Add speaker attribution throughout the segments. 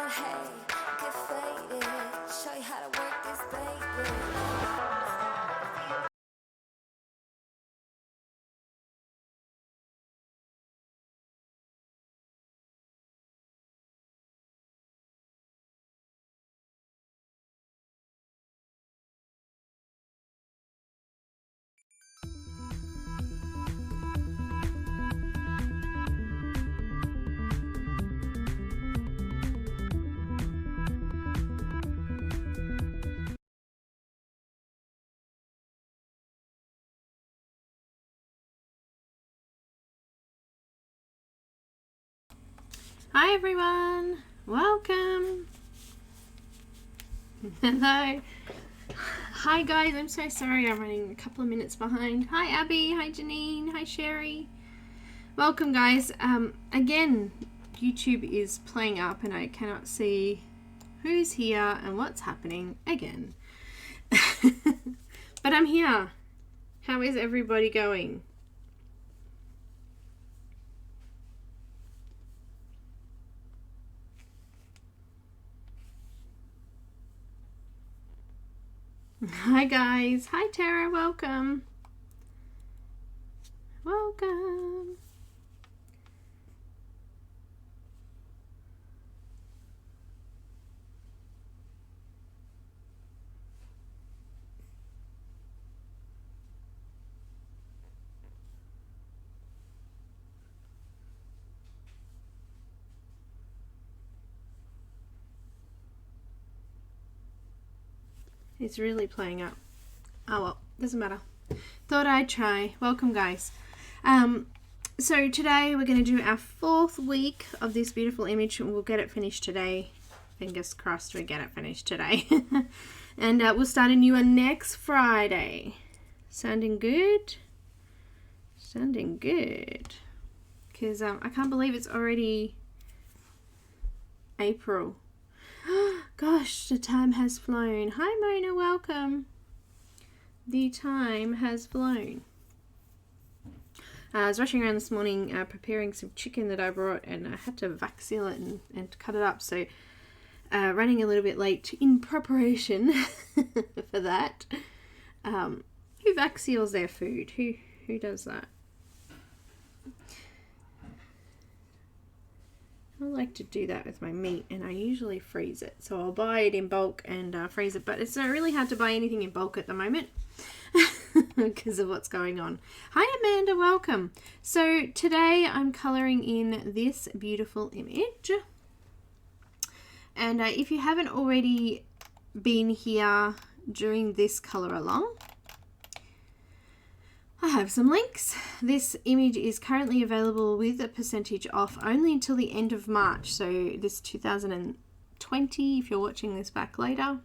Speaker 1: hey, get faded. Show you how to work this baby.
Speaker 2: Hi everyone, welcome. Hello. Hi guys, I'm so sorry I'm running a couple of minutes behind. Hi Abby, hi Janine, hi Sherry. Welcome guys. Again, YouTube is playing up and I cannot see who's here and what's happening again. But I'm here. How is everybody going? Hi guys. Hi Tara, welcome. Welcome. It's really playing up. Oh well, doesn't matter. Thought I'd try. Welcome guys. So today we're going to do our 4th week of this beautiful image and we'll get it finished today. Fingers crossed we get it finished today. And we'll start a new one next Friday. Sounding good? Sounding good. Because I can't believe it's already April. Gosh, the time has flown. Hi Mona, welcome. The time has flown. I was rushing around this morning preparing some chicken that I brought and I had to vac seal it and cut it up, so running a little bit late in preparation for that. Who vac seals their food? Who does that? I like to do that with my meat and I usually freeze it. So I'll buy it in bulk and freeze it, but it's really hard to buy anything in bulk at the moment because of what's going on. Hi Amanda, welcome. So today I'm colouring in this beautiful image. And if you haven't already been here during this colour along, I have some links. This image is currently available with a percentage off only until the end of March. So this 2020, if you're watching this back later.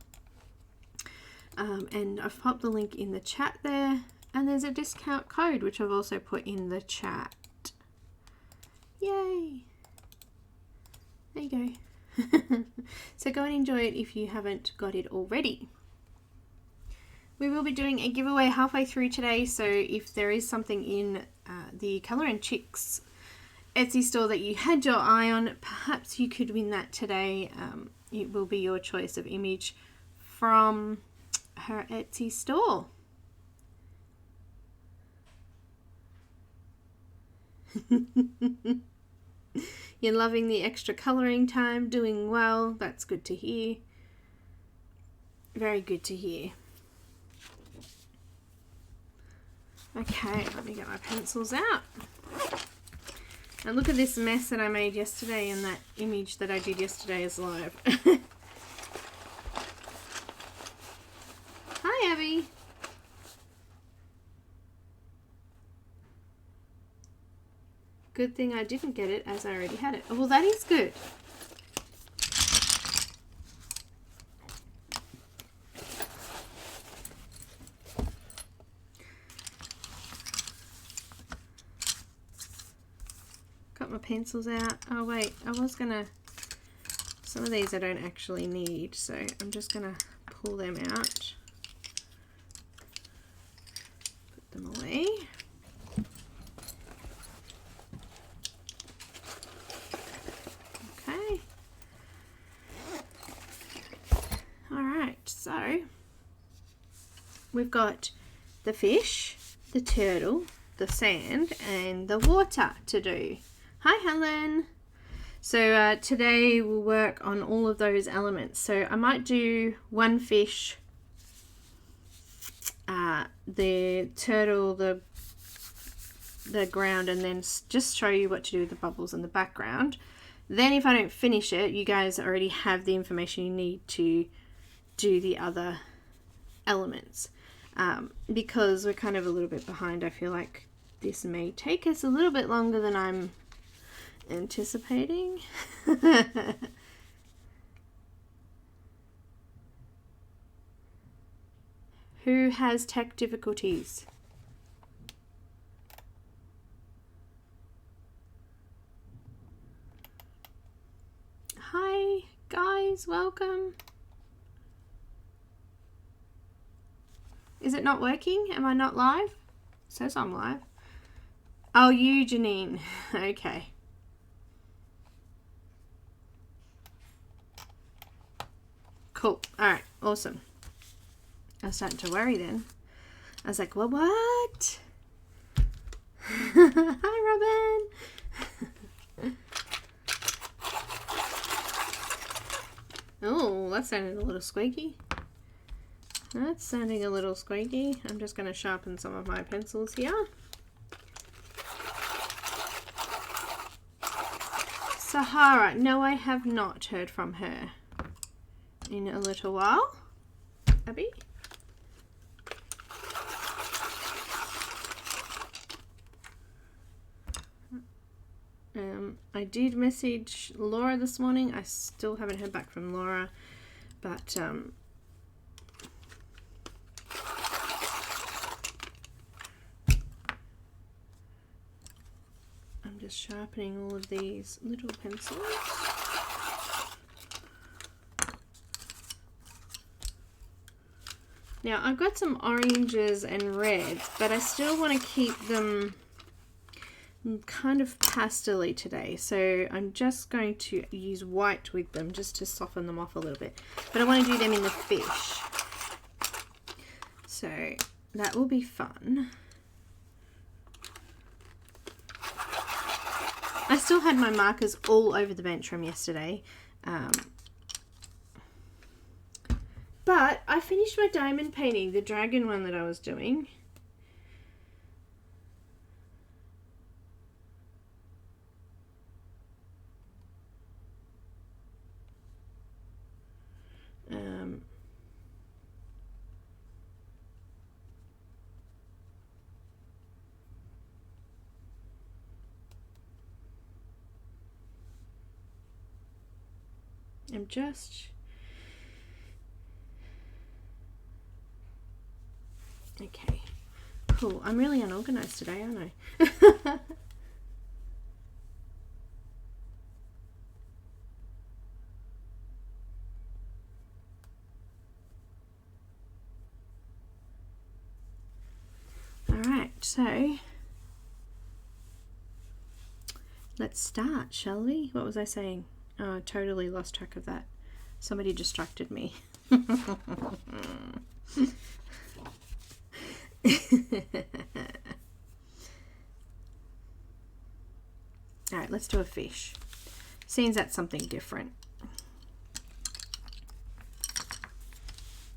Speaker 2: And I've popped the link in the chat there. And there's a discount code, which I've also put in the chat. Yay! There you go. So go and enjoy it if you haven't got it already. We will be doing a giveaway halfway through today, so if there is something in the Colour and Chics Etsy store that you had your eye on, perhaps you could win that today. It will be your choice of image from her Etsy store. You're loving the extra colouring time, doing well. That's good to hear. Very good to hear. Okay, let me get my pencils out. And look at this mess that I made yesterday and that image that I did yesterday is live. Hi, Abby. Good thing I didn't get it as I already had it. Oh, well, that is good. My pencils out. Oh wait, I was gonna, some of these I don't actually need, so I'm just gonna pull them out, put them away. Okay, we've got the fish, the turtle, the sand, and the water to do. Hi, Helen. So today we'll work on all of those elements. So I might do one fish, the turtle, the ground, and then just show you what to do with the bubbles in the background. Then if I don't finish it, you guys already have the information you need to do the other elements. Because we're kind of a little bit behind, I feel like this may take us a little bit longer than I'm anticipating. Who has tech difficulties? Hi guys, welcome. Is it not working? Am I not live? It says I'm live. Oh, you, Janine. Okay. Cool. Alright, awesome. I was starting to worry then. I was like, well, what? Hi, Robin. Oh, that sounded a little squeaky. That's sounding a little squeaky. I'm just going to sharpen some of my pencils here. Sahara. No, I have not heard from her in a little while. Abby? I did message Laura this morning. I still haven't heard back from Laura, but I'm just sharpening all of these little pencils. Now I've got some oranges and reds, but I still want to keep them kind of pastel-y today, so I'm just going to use white with them just to soften them off a little bit, but I want to do them in the fish, so that will be fun. I still had my markers all over the bench from yesterday, but I finished my diamond painting, the dragon one that I was doing. I'm just okay, cool. I'm really unorganized today, aren't I? Alright, so let's start, shall we? What was I saying? Oh, I totally lost track of that. Somebody distracted me. Alright, let's do a fish. Seems that's something different.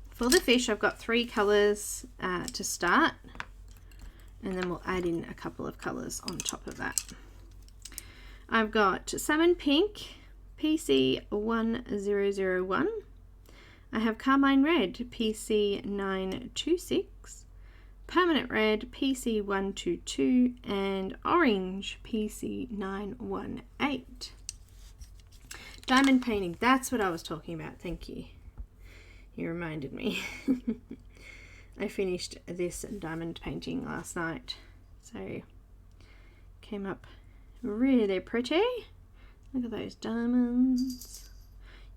Speaker 2: For the fish, I've got 3 colours to start, and then we'll add in a couple of colours on top of that. I've got salmon pink, PC1001. I have carmine red, PC926, permanent red, PC122, and orange, PC918. Diamond painting, that's what I was talking about. Thank you. You reminded me. I finished this diamond painting last night, so came up really pretty. Look at those diamonds.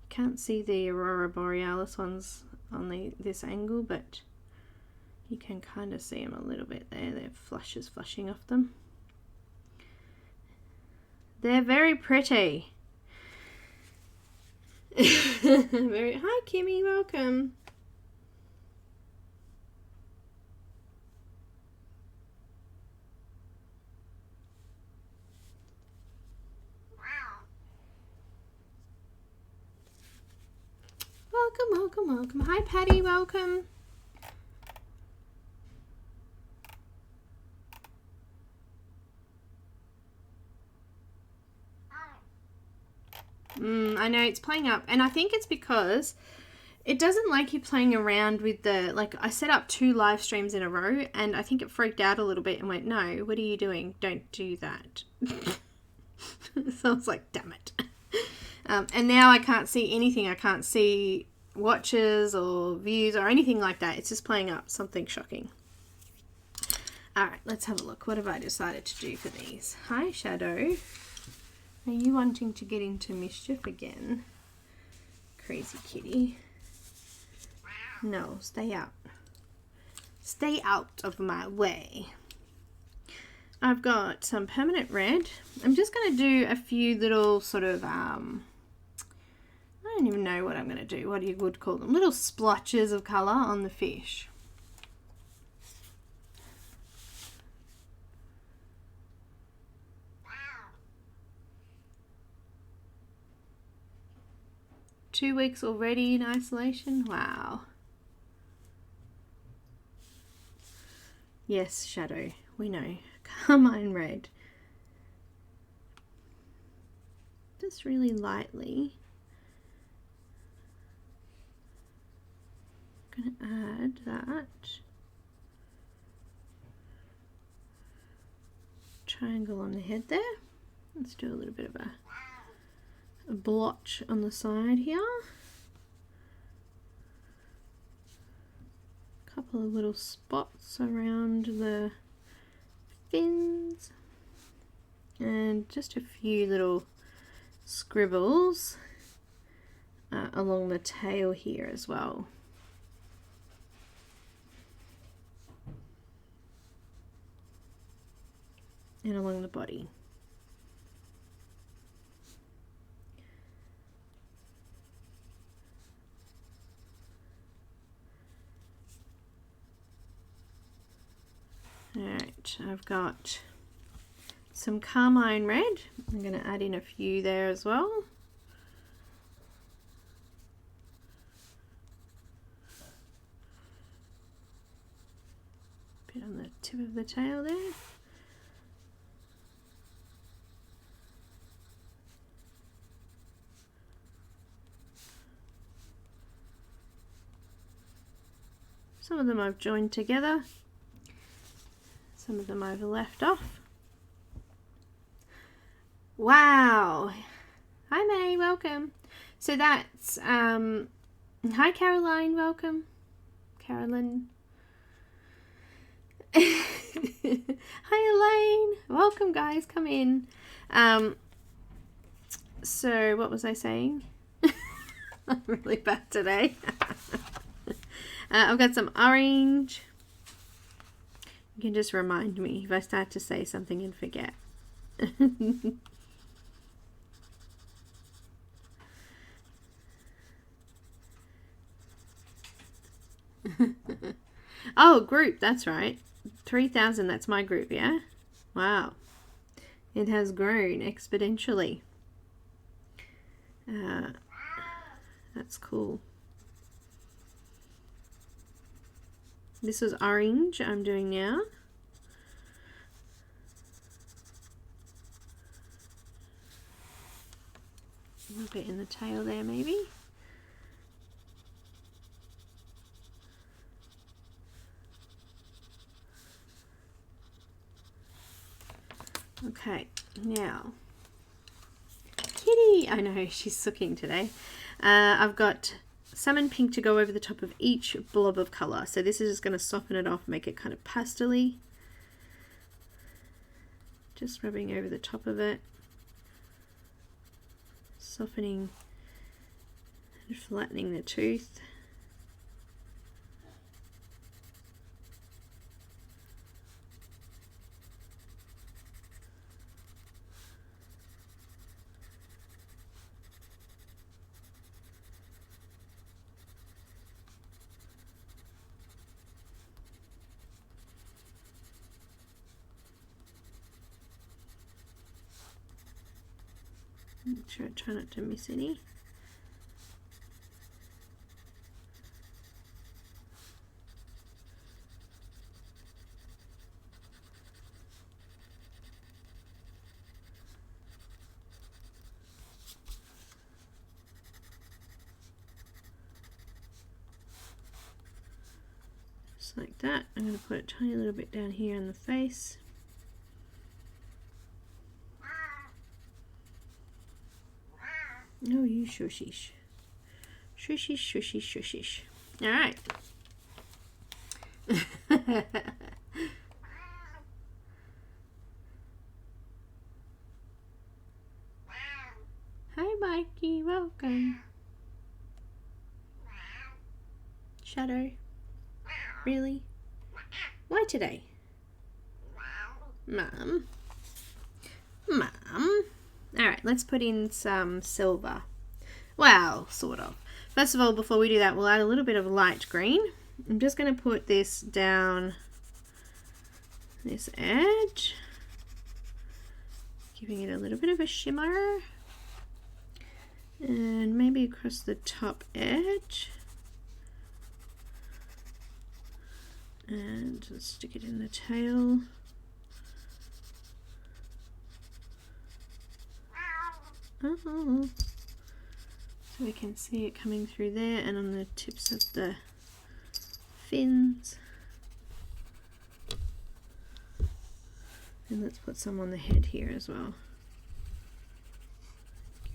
Speaker 2: You can't see the Aurora Borealis ones on this angle, but you can kind of see them a little bit there. They're flushes flushing off them. They're very pretty. Hi Kimmy, welcome. Welcome, welcome, welcome. Hi, Patty, welcome. I know it's playing up, and I think it's because it doesn't like you playing around with the, like, I set up 2 live streams in a row, and I think it freaked out a little bit and went, no, what are you doing? Don't do that. So I was like, damn it. And now I can't see anything. I can't see watches or views or anything like that. It's just playing up something shocking. All right, let's have a look. What have I decided to do for these? Hi, Shadow. Are you wanting to get into mischief again? Crazy kitty. No, stay out. Stay out of my way. I've got some permanent red. I'm just going to do a few little sort of, I don't even know what I'm going to do. What you would call them. Little splotches of colour on the fish. Wow. 2 weeks already in isolation? Wow. Yes, Shadow, we know. Carmine red. Just really lightly. I'm going to add that. Triangle on the head there. Let's do a little bit of a blotch on the side here. Couple of little spots around the fins and just a few little scribbles along the tail here as well. And along the body. Alright, I've got some carmine red. I'm going to add in a few there as well. Bit on the tip of the tail there. Some of them I've joined together. Some of them I've left off. Wow. Hi May, welcome. So that's, hi Caroline, welcome. Carolyn. Hi Elaine, welcome guys, come in. So what was I saying? I'm really bad today. I've got some orange. You can just remind me if I start to say something and forget. Oh, group, that's right. 3,000, that's my group, yeah? Wow. It has grown exponentially. That's cool. This is orange I'm doing now. A little bit in the tail there maybe. Okay, now Kitty, I know she's sooking today. I've got salmon pink to go over the top of each blob of colour. So this is just going to soften it off, make it kind of pastel-y. Just rubbing over the top of it. Softening and flattening the tooth. Make sure I try not to miss any. just like that. I'm going to put a tiny little bit down here on the face. Oh, you shushish. Shushish, shushish, shushish. Alright. Hi, Mikey. Welcome. Shadow. Really? Why today? Mum. Mum. Alright, let's put in some silver. Well, sort of. First of all, before we do that, we'll add a little bit of light green. I'm just going to put this down this edge, giving it a little bit of a shimmer, and maybe across the top edge, and let's stick it in the tail. Oh, so we can see it coming through there and on the tips of the fins. And let's put some on the head here as well,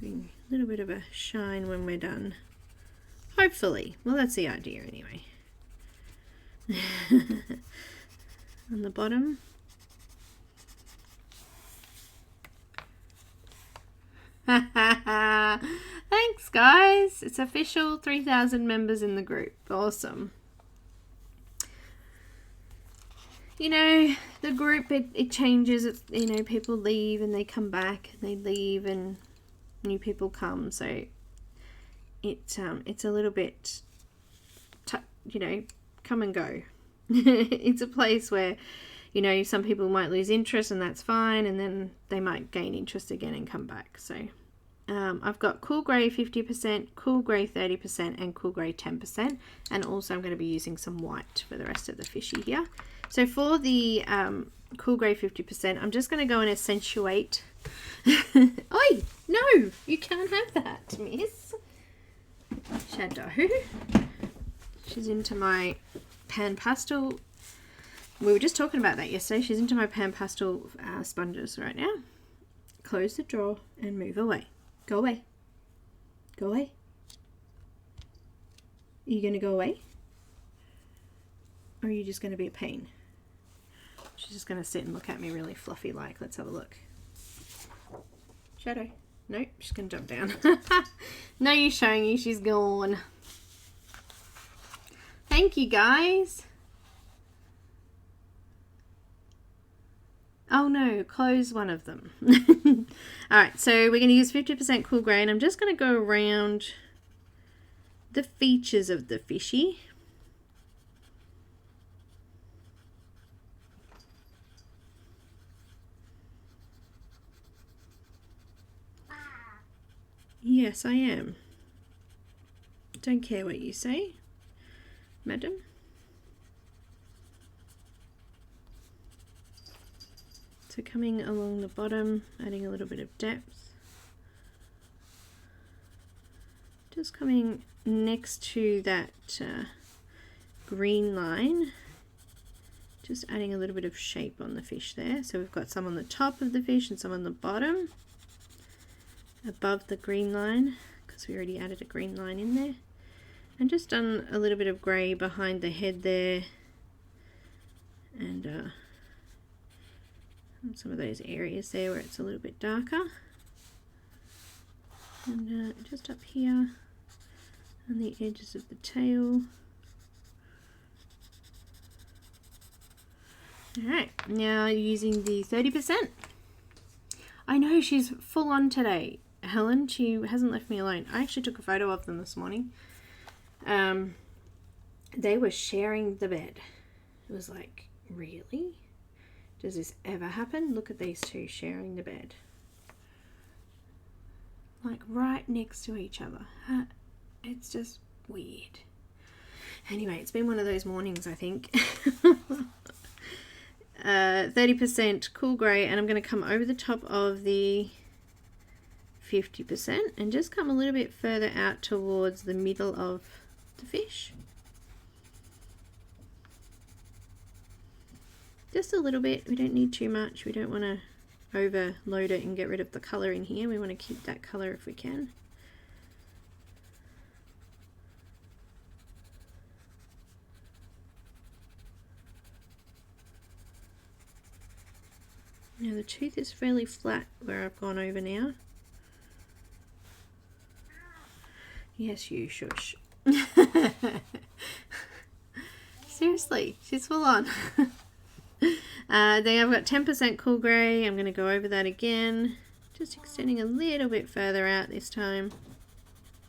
Speaker 2: giving a little bit of a shine when we're done, hopefully. Well, that's the idea anyway. On the bottom. Thanks guys, it's official, 3,000 members in the group. Awesome. You know, the group, it changes. It's, you know, people leave and they come back, and they leave and new people come, so it's a little bit you know, come and go. It's a place where, you know, some people might lose interest, and that's fine, and then they might gain interest again and come back. So I've got cool grey 50%, cool grey 30%, and cool grey 10%, and also I'm going to be using some white for the rest of the fishy here. So for the cool grey 50%, I'm just going to go and accentuate. Oi, no, you can't have that, miss. Shadow. She's into my pan pastel. We were just talking about that yesterday. She's into my pan pastel sponges right now. Close the drawer and move away. Go away. Go away. Are you going to go away? Or are you just going to be a pain? She's just going to sit and look at me really fluffy like. Let's have a look. Shadow. Nope, she's going to jump down. No use showing you, she's gone. Thank you guys. Oh no, close one of them. Alright, so we're going to use 50% cool grey, and I'm just going to go around the features of the fishy. Yes, I am. Don't care what you say, madam. So coming along the bottom, adding a little bit of depth. Just coming next to that green line, just adding a little bit of shape on the fish there. So we've got some on the top of the fish and some on the bottom, above the green line, because we already added a green line in there. And just done a little bit of grey behind the head there, and some of those areas there where it's a little bit darker, and just up here on the edges of the tail. Alright, now using the 30%. I know she's full on today, Helen. She hasn't left me alone. I actually took a photo of them this morning. They were sharing the bed. It was like, really? Does this ever happen? Look at these two sharing the bed. Like right next to each other. It's just weird. Anyway, it's been one of those mornings, I think. 30% cool grey, and I'm going to come over the top of the 50% and just come a little bit further out towards the middle of the fish. just a little bit. We don't need too much. We don't want to overload it and get rid of the colour in here. We want to keep that colour if we can. Now the tooth is fairly flat where I've gone over now. Yes, you shush. Seriously, she's full on. Then I've got 10% cool grey. I'm going to go over that again. Just extending a little bit further out this time.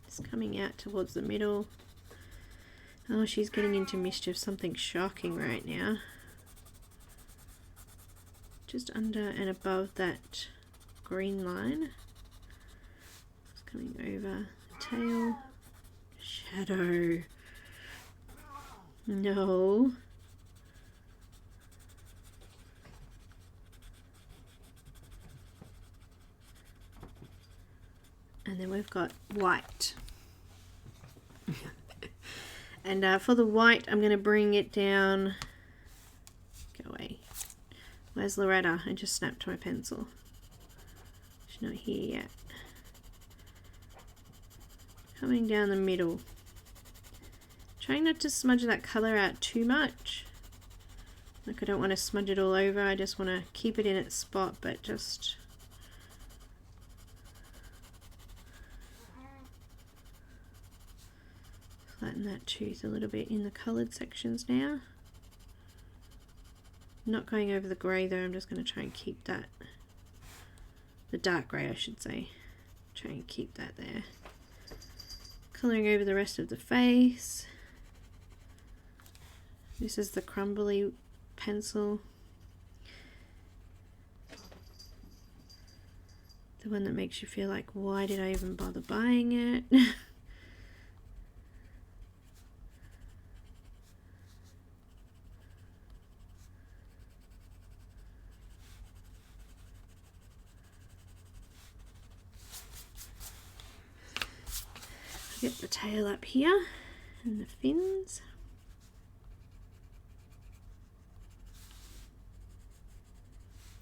Speaker 2: Just coming out towards the middle. Oh, she's getting into mischief. Something shocking right now. Just under and above that green line. Just coming over the tail. Shadow. No. And then we've got white. And for the white, I'm going to bring it down. Go away. Where's Loretta? I just snapped my pencil. She's not here yet. Coming down the middle. Trying not to smudge that colour out too much. Like, I don't want to smudge it all over. I just want to keep it in its spot, but just... flatten that tooth a little bit in the coloured sections now. Not going over the grey though, I'm just going to try and keep that, the dark grey I should say, try and keep that there. Colouring over the rest of the face. This is the crumbly pencil. The one that makes you feel like, why did I even bother buying it? Get the tail up here and the fins.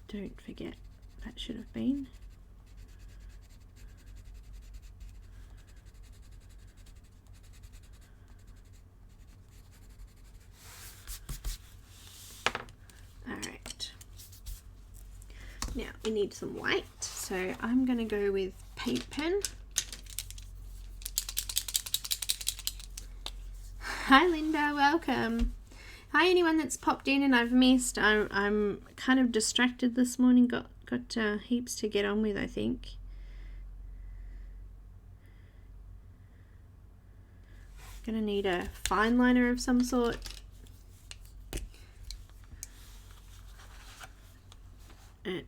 Speaker 2: Don't forget that should have been. Alright. Now we need some white, so I'm going to go with paint pen. Hi Linda, welcome. Hi anyone that's popped in and I've missed. I'm kind of distracted this morning. Got heaps to get on with, I think. Gonna need a fine liner of some sort.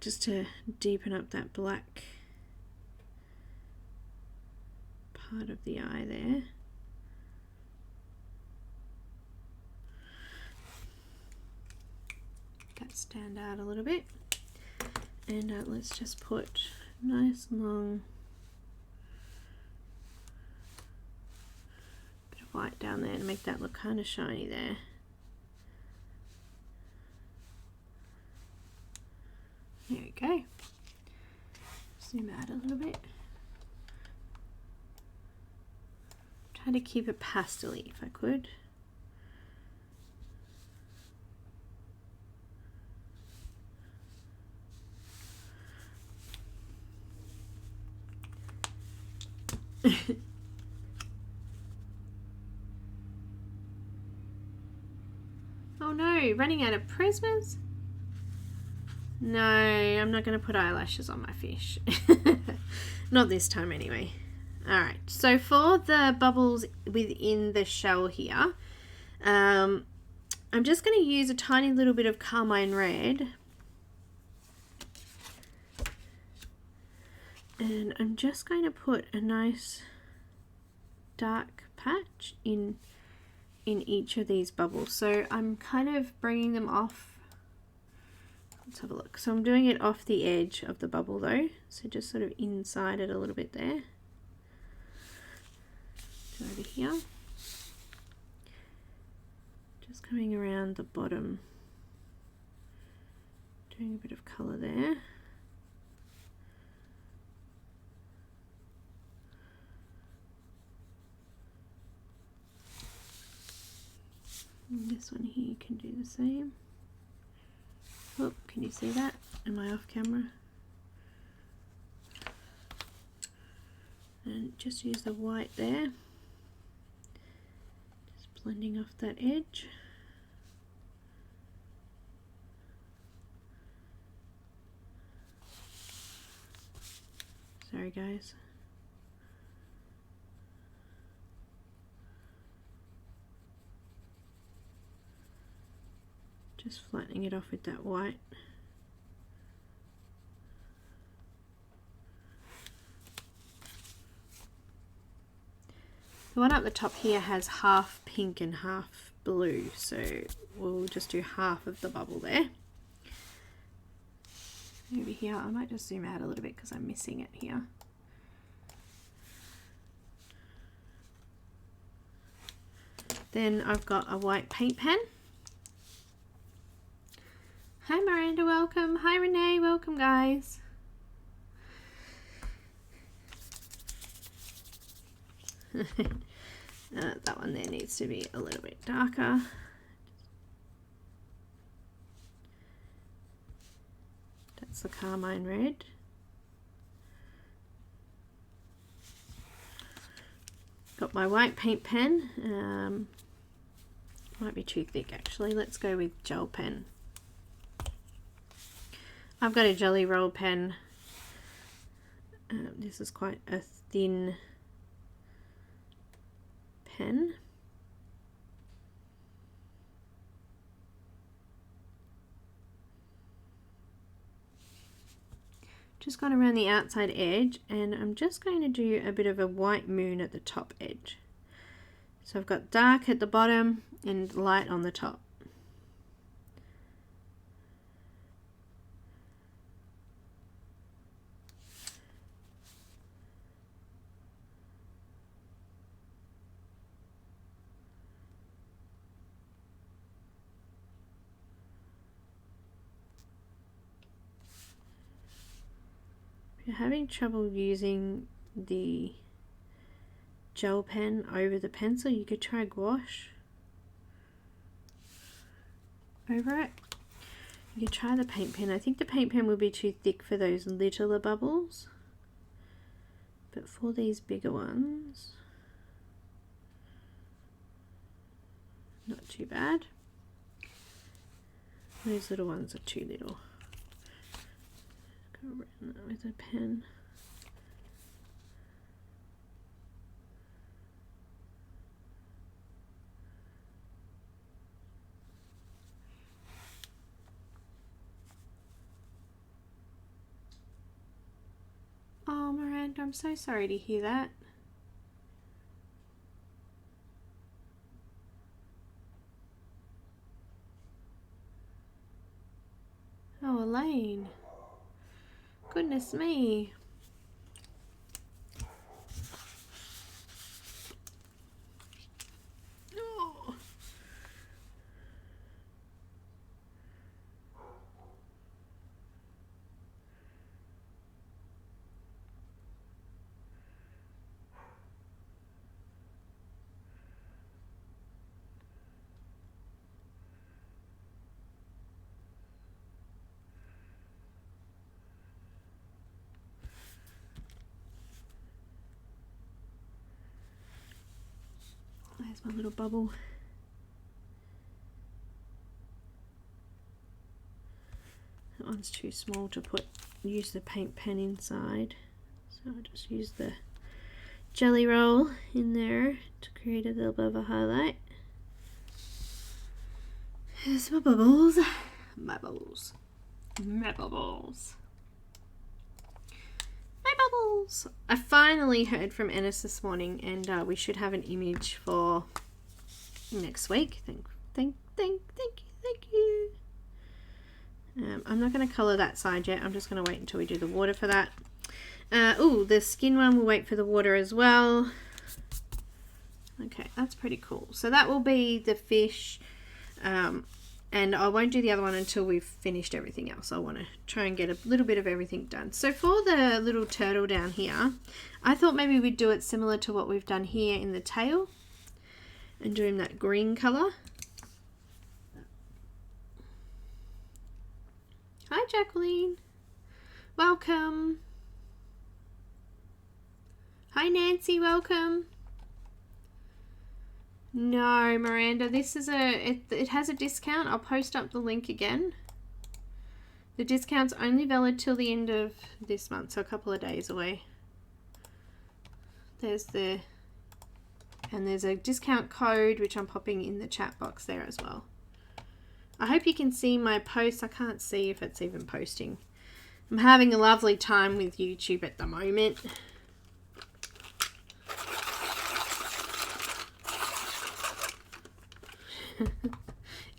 Speaker 2: Just to deepen up that black part of the eye there. That stand out a little bit, and let's just put nice long bit of white down there to make that look kind of shiny there. There we go. Zoom out a little bit. Try to keep it pastel-y if I could. Oh no, running out of Prismas? No, I'm not going to put eyelashes on my fish. Not this time anyway. Alright, so for the bubbles within the shell here, I'm just going to use a tiny little bit of carmine red. And I'm just going to put a nice dark patch in each of these bubbles. So I'm kind of bringing them off. Let's have a look. So I'm doing it off the edge of the bubble though. So just sort of inside it a little bit there. So over here. Just coming around the bottom Doing a bit of colour there. And this one here can do the same. Oh, can you see that? Am I off camera? And just use the white there. Just blending off that edge. Sorry guys. Just flattening it off with that white. The one up the top here has half pink and half blue, so we'll just do half of the bubble there. Over here, I might just zoom out a little bit because I'm missing it here. Then I've got a white paint pen. Hi Miranda, welcome. Hi Renee, welcome guys. That one there needs to be a little bit darker. That's the carmine red. Got my white paint pen. Might be too thick actually. Let's go with gel pen. I've got a jelly roll pen. This is quite a thin pen. Just gone around the outside edge, and I'm just going to do a bit of a white moon at the top edge. So I've got dark at the bottom and light on the top. If you're having trouble using the gel pen over the pencil, you could try gouache over it. You could try the paint pen. I think the paint pen will be too thick for those littler bubbles, but for these bigger ones, not too bad. Those little ones are too little. Go around that with a pen. Oh, Miranda, I'm so sorry to hear that. Oh, Elaine. Goodness me. Oh. There's my little bubble. That one's too small to use the paint pen inside, so I'll just use the jelly roll in there to create a little bit of a highlight. Here's my bubbles. My bubbles. My bubbles. My bubbles. I finally heard from Ennis this morning, and we should have an image for next week. Thank you. I'm not going to colour that side yet. I'm just going to wait until we do the water for that. Oh, the skin one, we'll wait for the water as well. Okay, that's pretty cool. So that will be the fish And I won't do the other one until we've finished everything else. I want to try and get a little bit of everything done. So for the little turtle down here, I thought maybe we'd do it similar to what we've done here in the tail and do him that green colour. Hi Jacqueline, welcome. Hi Nancy, welcome. No, Miranda, this is it has a discount. I'll post up the link again. The discount's only valid till the end of this month, so a couple of days away. There's a discount code which I'm popping in the chat box there as well. I hope you can see my posts. I can't see if it's even posting. I'm having a lovely time with YouTube at the moment.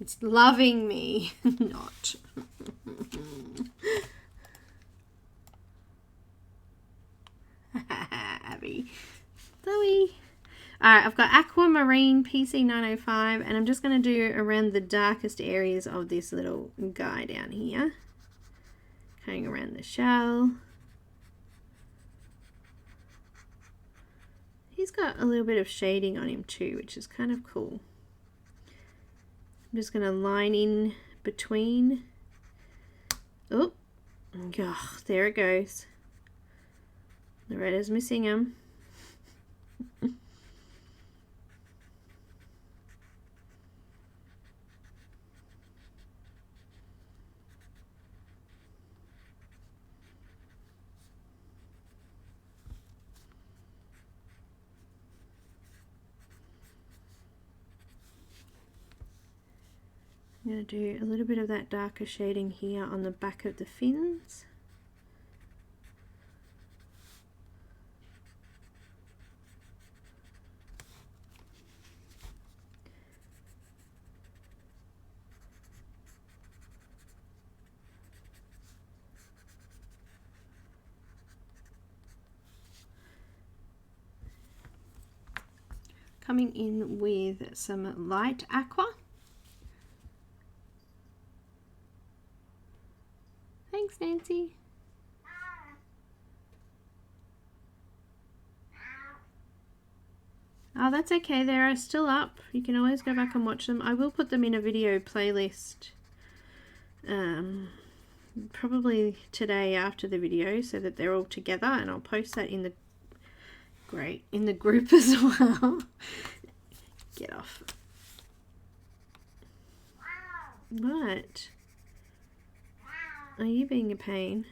Speaker 2: It's loving me, not. Abby. Zoe. Alright, I've got Aquamarine PC905 and I'm just going to do around the darkest areas of this little guy down here. Going around the shell. He's got a little bit of shading on him too, which is kind of cool. I'm just going to line in between. Oh, there it goes. The red is missing him. I'm going to do a little bit of that darker shading here on the back of the fins. Coming in with some light aqua. Thanks, Nancy. Oh, that's okay. They are still up. You can always go back and watch them. I will put them in a video playlist probably today after the video so that they're all together, and I'll post that in the group as well. Get off. What? Are you being a pain?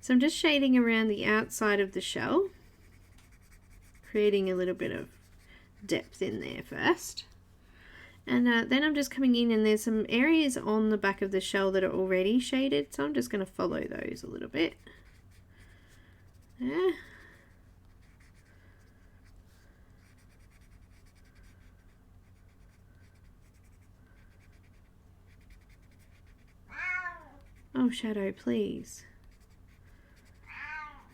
Speaker 2: So I'm just shading around the outside of the shell, creating a little bit of depth in there first. And then I'm just coming in, and there's some areas on the back of the shell that are already shaded, so I'm just going to follow those a little bit. Yeah. Oh, Shadow, please.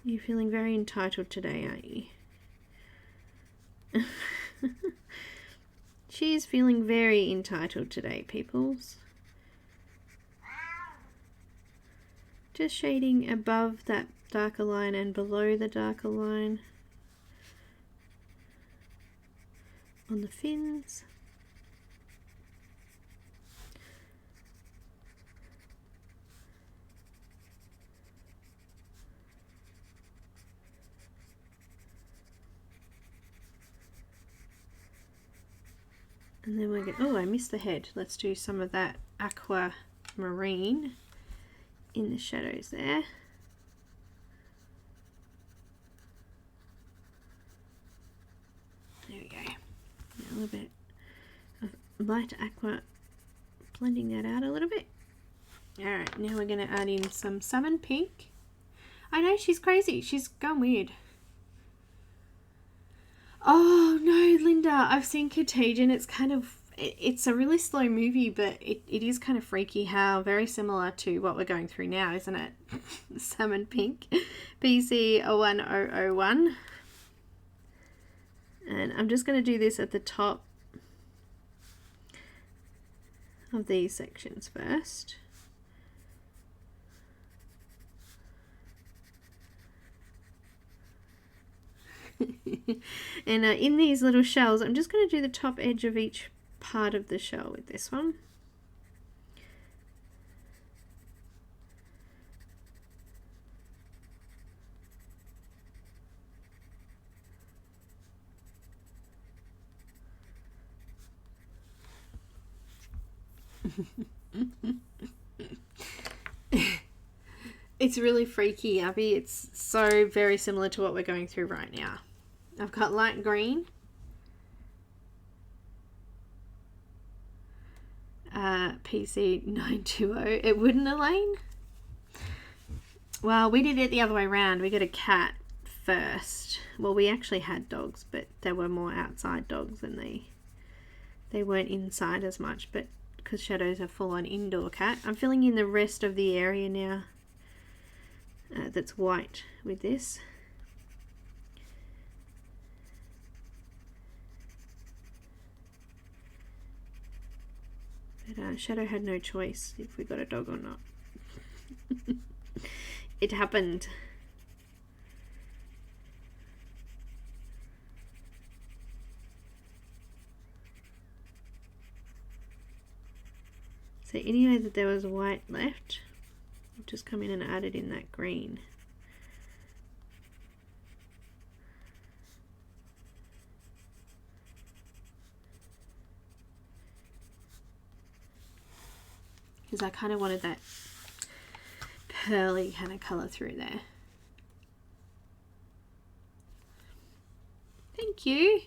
Speaker 2: You're feeling very entitled today, aren't you? She is feeling very entitled today, peoples. Just shading above that darker line and below the darker line on the fins. And then we're going, oh, I missed the head. Let's do some of that aquamarine in the shadows there. There we go. Now a little bit of light aqua, blending that out a little bit. Alright, now we're going to add in some salmon pink. I know, she's crazy. She's gone weird. Oh no, Linda, I've seen Contagion. It's kind of, it's a really slow movie, but it is kind of freaky how very similar to what we're going through now, isn't it? Salmon pink, PC 01001. And I'm just going to do this at the top of these sections first. And in these little shells, I'm just going to do the top edge of each part of the shell with this one. It's really freaky, Abby. It's so very similar to what we're going through right now. I've got light green, PC 920. It wouldn't, Elaine? Well, we did it the other way around. We got a cat first. Well, we actually had dogs, but they were more outside dogs than they weren't inside as much, but because Shadow's a full-on indoor cat. I'm filling in the rest of the area now that's white with this. But Shadow had no choice if we got a dog or not. It happened. So anyway that there was white left, I've just come in and added in that green. Because I kind of wanted that pearly kind of colour through there. Thank you.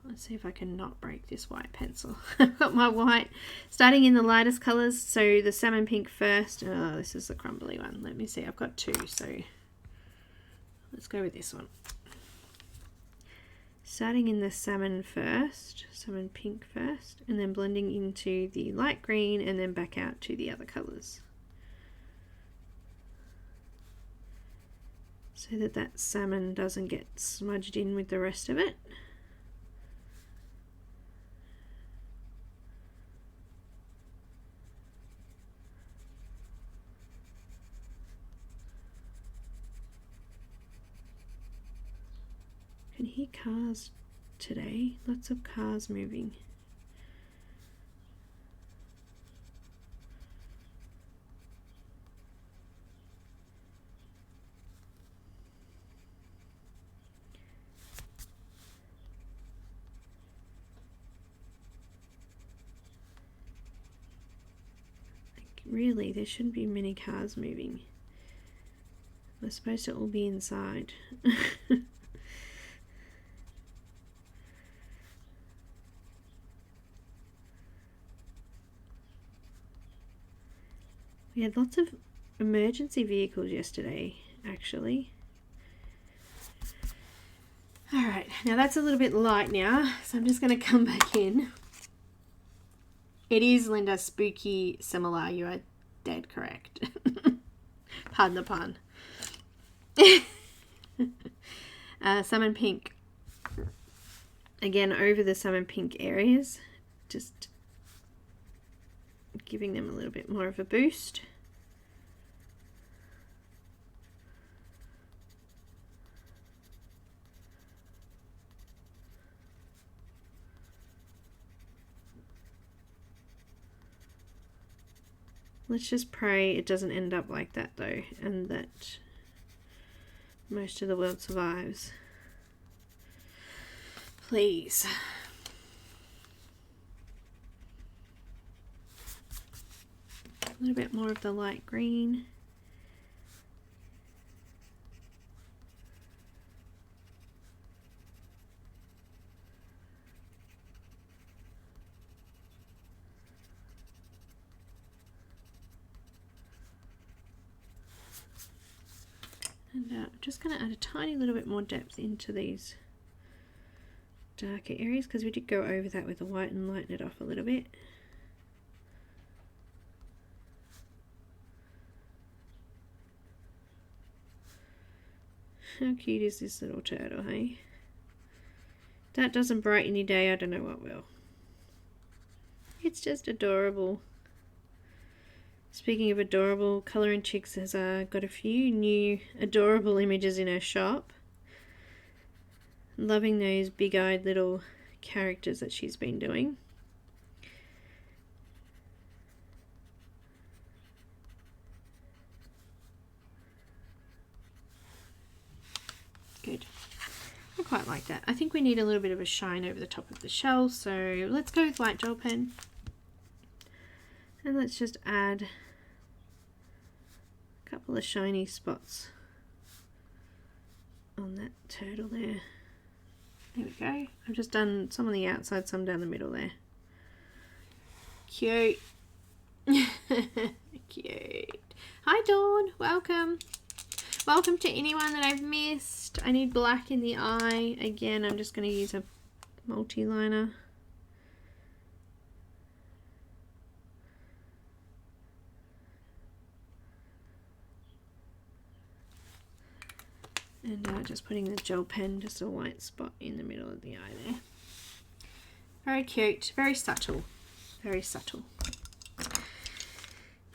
Speaker 2: Let's see if I can not break this white pencil. I've got my white starting in the lightest colours. So the salmon pink first. Oh, this is the crumbly one. Let me see. I've got two. So let's go with this one. Starting in the salmon first. Salmon pink first. And then blending into the light green and then back out to the other colours. So that that salmon doesn't get smudged in with the rest of it. Can hear cars today. Lots of cars moving. Like, really, there shouldn't be many cars moving. They're supposed to all be inside. We had lots of emergency vehicles yesterday, actually. Alright, now that's a little bit light now, so I'm just going to come back in. It is, Linda, spooky similar. You are dead correct. Pardon the pun. Salmon pink. Again, over the salmon pink areas. Just giving them a little bit more of a boost. Let's just pray it doesn't end up like that though, and that most of the world survives. Please. A little bit more of the light green. And I'm just going to add a tiny little bit more depth into these darker areas because we did go over that with the white and lighten it off a little bit. How cute is this little turtle, hey? That doesn't brighten your day, I don't know what will. It's just adorable. Speaking of adorable, Colour and Chics has got a few new adorable images in her shop. Loving those big-eyed little characters that she's been doing. Good. I quite like that. I think we need a little bit of a shine over the top of the shell, so let's go with white gel pen. And let's just add a couple of shiny spots on that turtle there. There we go. I've just done some on the outside, some down the middle there. Cute. Cute. Hi Dawn, welcome. Welcome to anyone that I've missed. I need black in the eye. Again, I'm just going to use a multi-liner. And just putting the gel pen, just a white spot in the middle of the eye there. Very cute, very subtle, very subtle.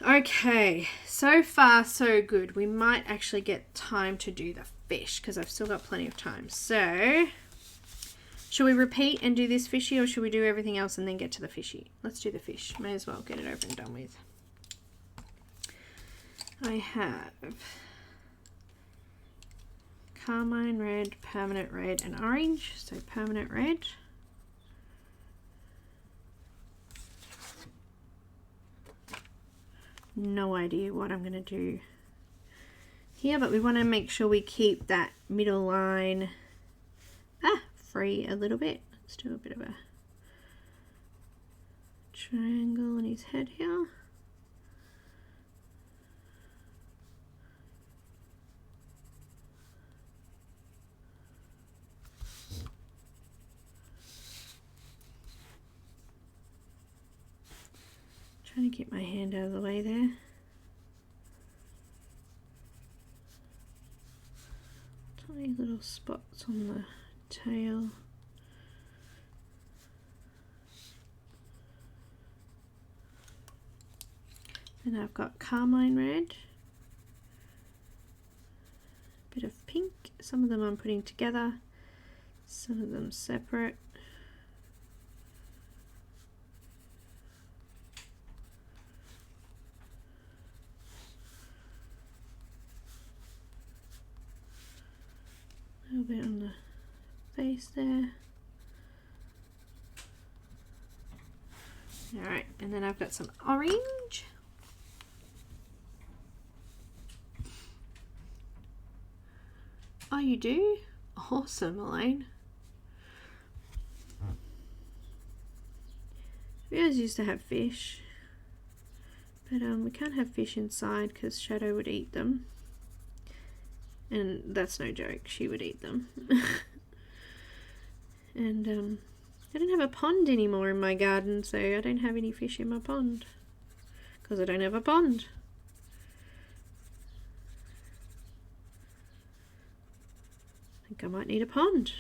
Speaker 2: Okay, so far so good. We might actually get time to do the fish because I've still got plenty of time. So, should we repeat and do this fishy, or should we do everything else and then get to the fishy? Let's do the fish. May as well get it over and done with. I have carmine red, permanent red, and orange. So permanent red. No idea what I'm going to do here, but we want to make sure we keep that middle line free a little bit. Let's do a bit of a triangle on his head here. Trying to get my hand out of the way there. Tiny little spots on the tail. Then I've got carmine red, a bit of pink. Some of them I'm putting together, some of them separate. A little bit on the face there. Alright, and then I've got some orange. Oh, you do? Awesome, Elaine. We always used to have fish, but we can't have fish inside because Shadow would eat them. And that's no joke, she would eat them. And I don't have a pond anymore in my garden, so I don't have any fish in my pond. Because I don't have a pond. I think I might need a pond.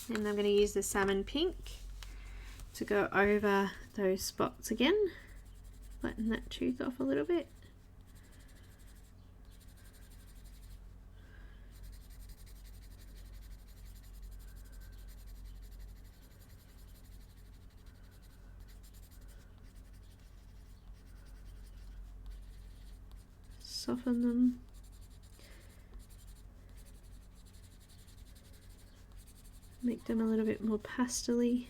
Speaker 2: And I'm going to use the salmon pink to go over those spots again. Flatten that tooth off a little bit. Soften them. Make them a little bit more pastel-y.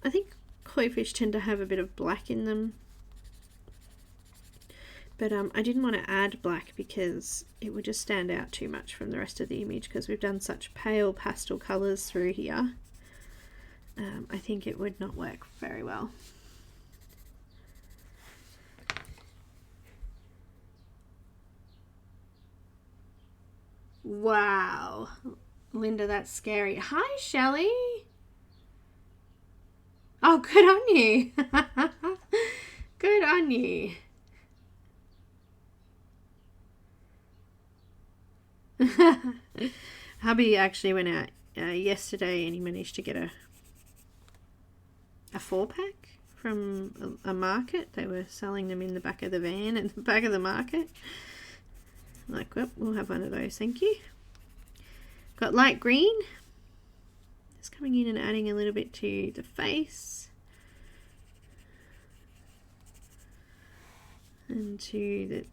Speaker 2: I think koi fish tend to have a bit of black in them, but I didn't want to add black because it would just stand out too much from the rest of the image because we've done such pale pastel colours through here. I think it would not work very well. Wow, Linda, that's scary. Hi, Shelley. Oh, good on you. Good on you. Hubby actually went out yesterday and he managed to get a 4-pack from a market. They were selling them in the back of the van at the back of the market. Like, well, we'll have one of those, thank you. Got light green. Just coming in and adding a little bit to the face. And to the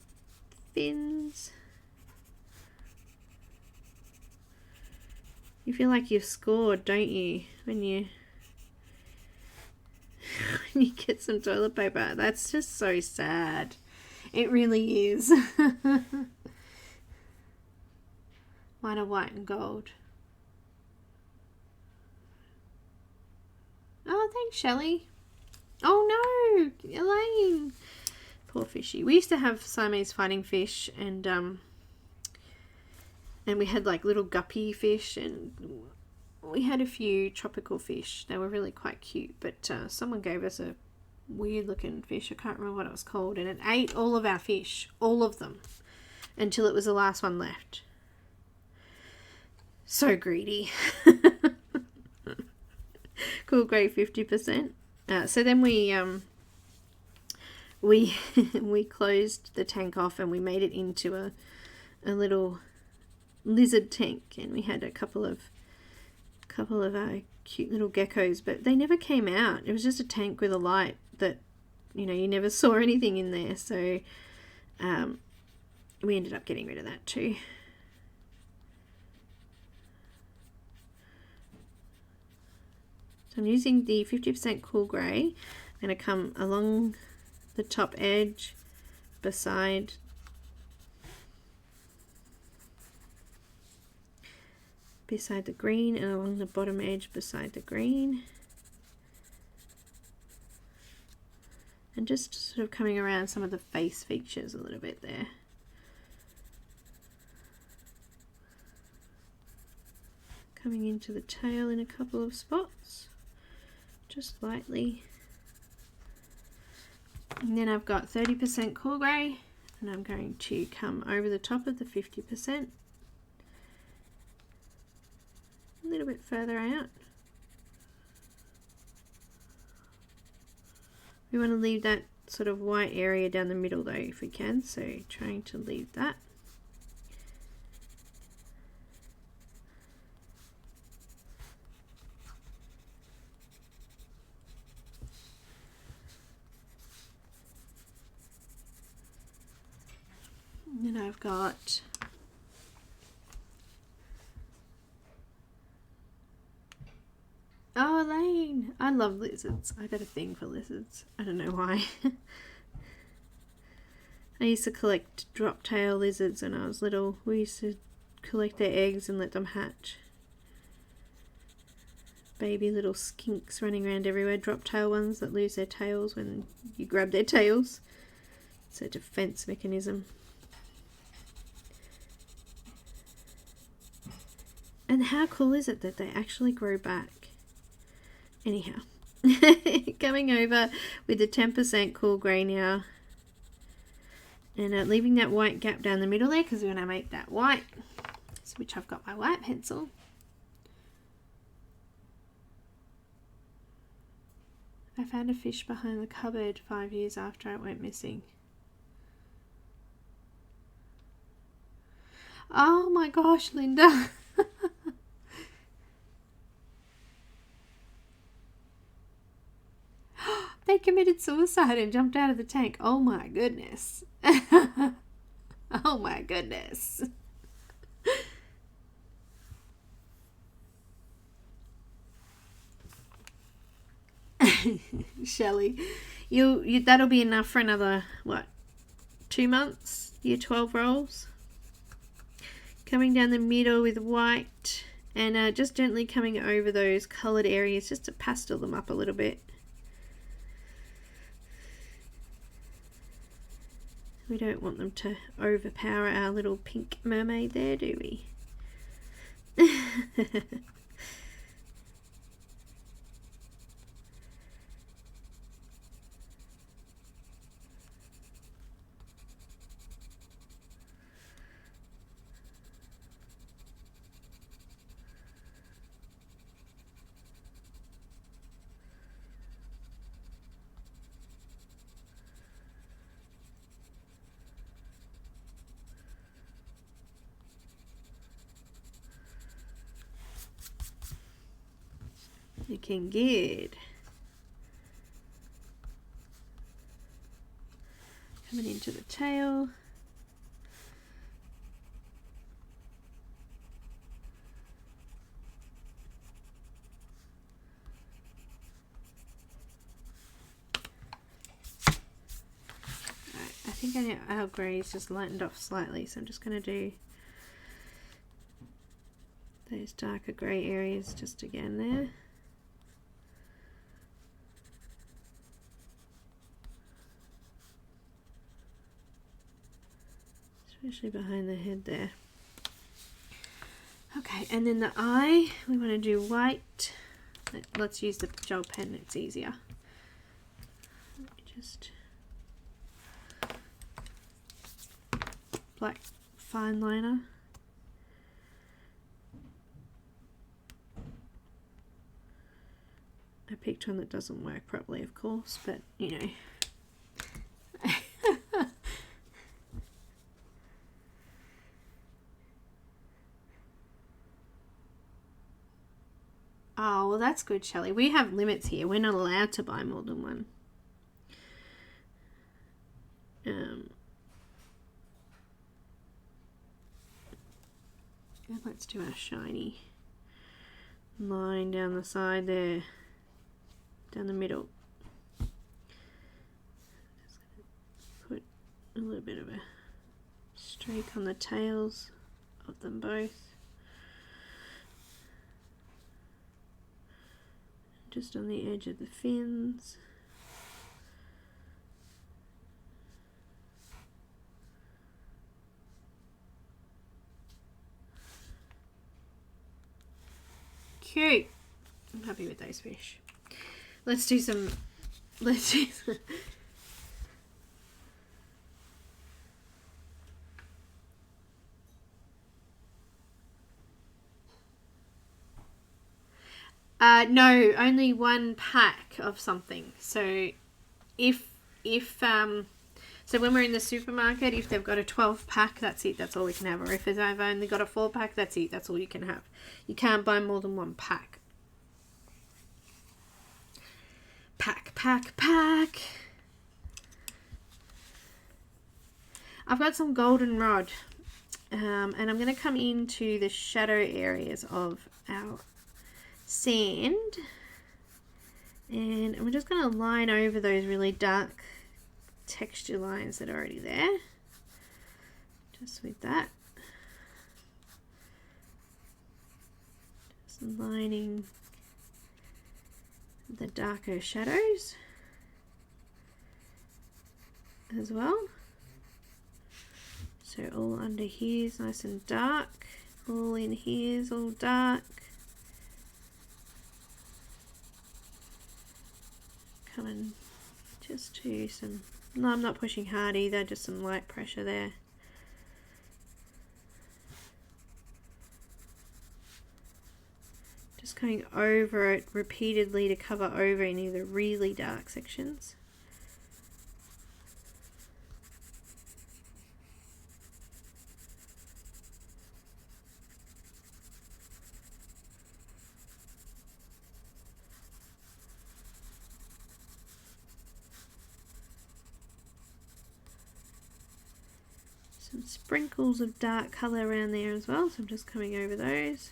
Speaker 2: fins. You feel like you've scored, don't you, when you get some toilet paper? That's just so sad. It really is. Mine are white and gold. Oh, thanks, Shelley. Oh no, Elaine. Poor fishy. We used to have Siamese fighting fish, and we had like little guppy fish, and we had a few tropical fish. They were really quite cute, but someone gave us a weird looking fish. I can't remember what it was called, and it ate all of our fish, all of them, until it was the last one left. So greedy. Cool grey 50%. So then we closed the tank off and we made it into a little lizard tank, and we had a couple of cute little geckos, but they never came out. It was just a tank with a light that, you know, you never saw anything in there. So we ended up getting rid of that too. So I'm using the 50% cool grey. I'm going to come along the top edge beside the green, and along the bottom edge beside the green, and just sort of coming around some of the face features a little bit there. Coming into the tail in a couple of spots, just lightly. And then I've got 30% cool grey, and I'm going to come over the top of the 50%. A little bit further out. We want to leave that sort of white area down the middle though if we can, so trying to leave that. And then I've got oh, Elaine, I love lizards. I got a thing for lizards. I don't know why. I used to collect drop tail lizards when I was little. We used to collect their eggs and let them hatch. Baby little skinks running around everywhere. Drop tail ones that lose their tails when you grab their tails. It's a defense mechanism. And how cool is it that they actually grow back? Anyhow, coming over with the 10% cool grey now, and leaving that white gap down the middle there because we're going to make that white, which I've got my white pencil. I found a fish behind the cupboard 5 years after it went missing. Oh my gosh, Linda. They committed suicide and jumped out of the tank. Oh my goodness. Oh my goodness. Shelley, you that'll be enough for another, what, 2 months? Your 12 rolls? Coming down the middle with white, and just gently coming over those coloured areas just to pastel them up a little bit. We don't want them to overpower our little pink mermaid there, do we? Looking good. Coming into the tail. I think our grey's just lightened off slightly, so I'm just going to do those darker grey areas just again there. Especially behind the head there. Okay, and then the eye, we want to do white. Let's use the gel pen, it's easier. Just black fine liner. I picked one that doesn't work properly, of course, but you know. Oh, well that's good, Shelley. We have limits here. We're not allowed to buy more than one. And let's do our shiny line down the side there, down the middle. Just gonna put a little bit of a streak on the tails of them both. Just on the edge of the fins. Cute. I'm happy with those fish. Let's do some. No, only one pack of something. So so when we're in the supermarket, if they've got a 12 pack, that's it, that's all we can have. Or if they've only got a 4 pack, that's it, that's all you can have. You can't buy more than one pack. Pack. I've got some goldenrod, and I'm going to come into the shadow areas of our sand, and I'm just going to line over those really dark texture lines that are already there, just with that, just lining the darker shadows as well. So all under here is nice and dark, all in here is all dark. Coming just to some, no, I'm not pushing hard either, just some light pressure there. Just going over it repeatedly to cover over any of the really dark sections. Some sprinkles of dark colour around there as well, so I'm just coming over those.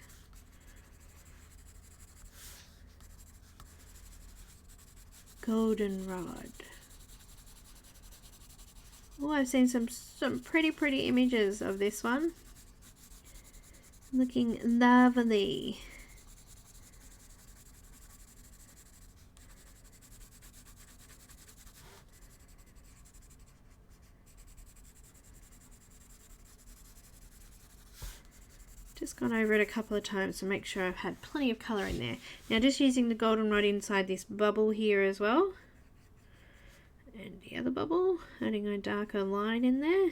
Speaker 2: Goldenrod. Oh, I've seen some pretty images of this one. Looking lovely. Just gone over it a couple of times to make sure I've had plenty of colour in there. Now just using the goldenrod inside this bubble here as well. And the other bubble, adding a darker line in there.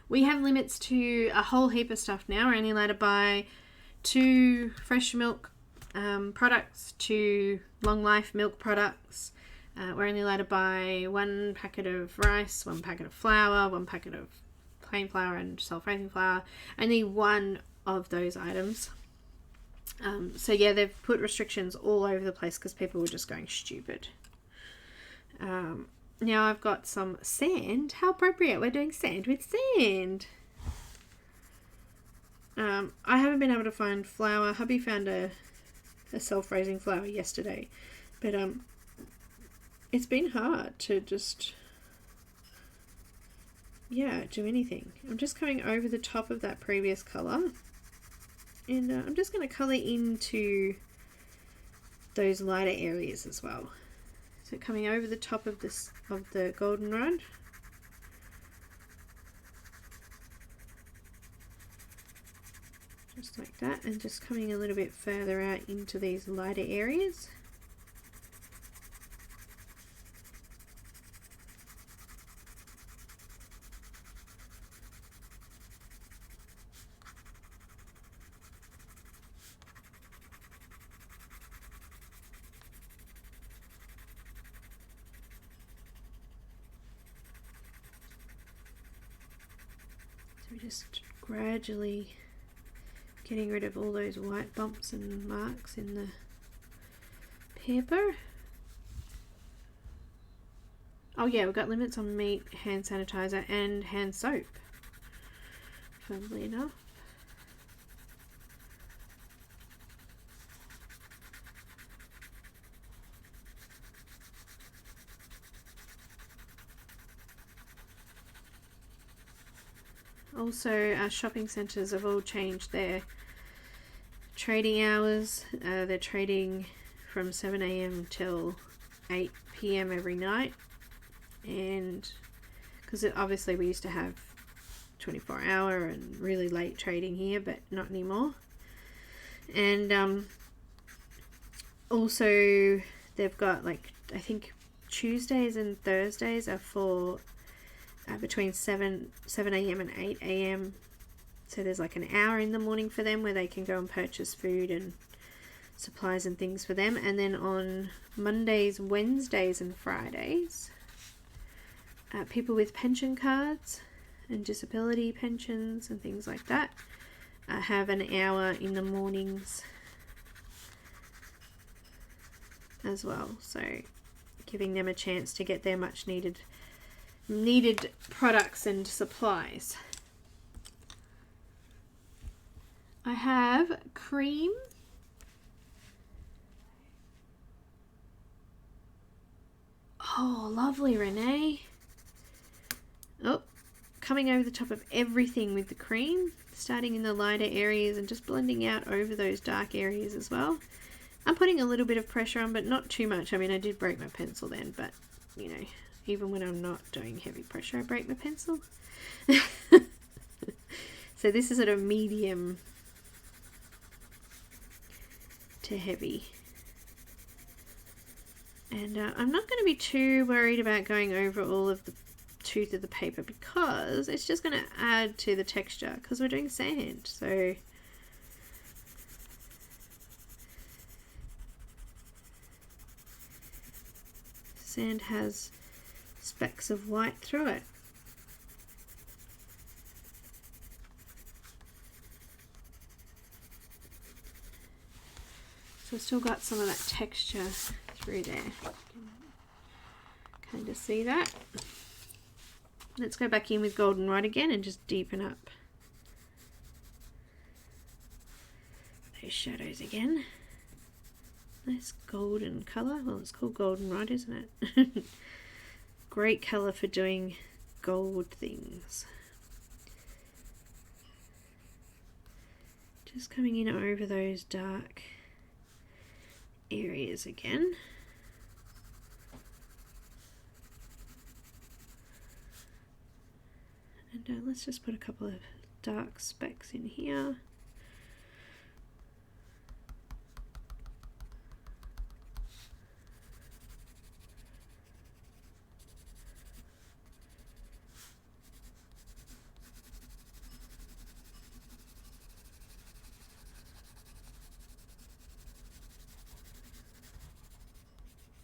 Speaker 2: We have limits to a whole heap of stuff now. We're only allowed to buy 2 fresh milk products, 2 long life milk products. We're only allowed to buy 1 packet of rice, 1 packet of flour, 1 packet of plain flour and self-raising flour. Only one of those items. So yeah, they've put restrictions all over the place because people were just going stupid. Now I've got some sand. How appropriate, we're doing sand with sand. I haven't been able to find flour. Hubby found a self-raising flour yesterday, but it's been hard to just do anything. I'm just coming over the top of that previous colour, and I'm just going to colour into those lighter areas as well. So coming over the top of this, of the goldenrod, just like that, and just coming a little bit further out into these lighter areas. So we're just gradually getting rid of all those white bumps and marks in the paper. Oh yeah, we've got limits on meat, hand sanitizer and hand soap, funnily enough. Also, our shopping centres have all changed their trading hours. They're trading from 7 AM till 8 PM every night, and because obviously we used to have 24-hour and really late trading here, but not anymore. And also they've got, like, I think Tuesdays and Thursdays are for between 7 AM and 8 AM. So there's like an hour in the morning for them where they can go and purchase food and supplies and things for them. And then on Mondays, Wednesdays and Fridays, people with pension cards and disability pensions and things like that have an hour in the mornings as well. So giving them a chance to get their much needed products and supplies. I have cream, oh lovely Renee. Oh, coming over the top of everything with the cream, starting in the lighter areas and just blending out over those dark areas as well. I'm putting a little bit of pressure on, but not too much. I mean, I did break my pencil then, but you know, even when I'm not doing heavy pressure, I break my pencil. So this is at a medium to heavy. And I'm not going to be too worried about going over all of the tooth of the paper because it's just going to add to the texture because we're doing sand. So sand has specks of white through it. So I've still got some of that texture through there. Kind of see that. Let's go back in with goldenrod again and just deepen up those shadows again. Nice golden colour. Well, it's called goldenrod, isn't it? Great colour for doing gold things. Just coming in over those dark areas again. And let's just put a couple of dark specks in here.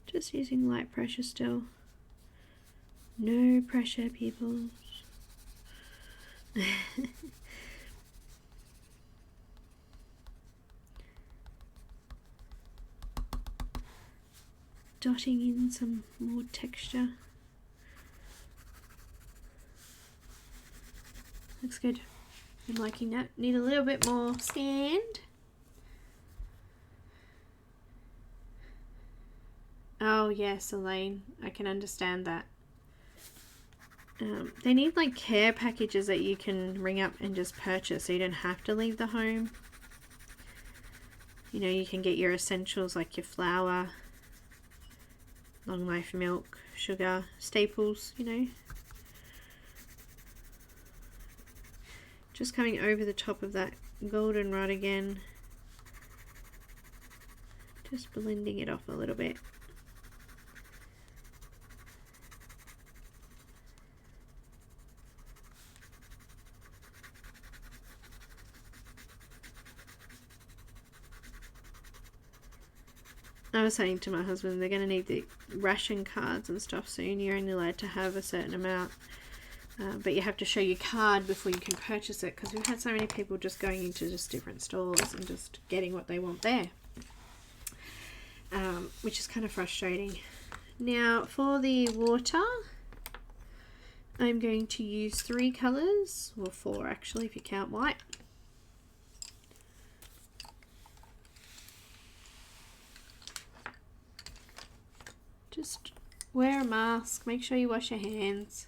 Speaker 2: Just using light pressure still. No pressure, people. Dotting in some more texture. Looks good. I'm liking that. Need a little bit more sand. Oh yes, Elaine, I can understand that. They need like care packages that you can ring up and just purchase, so you don't have to leave the home. You know, you can get your essentials like your flour, long life milk, sugar, staples, you know. Just coming over the top of that goldenrod again. Just blending it off a little bit. I was saying to my husband, they're going to need the ration cards and stuff soon. You're only allowed to have a certain amount, but you have to show your card before you can purchase it, because we've had so many people just going into just different stores and just getting what they want there, which is kind of frustrating. Now for the water, I'm going to use 3 colours, or 4 actually if you count white. Just wear a mask, make sure you wash your hands,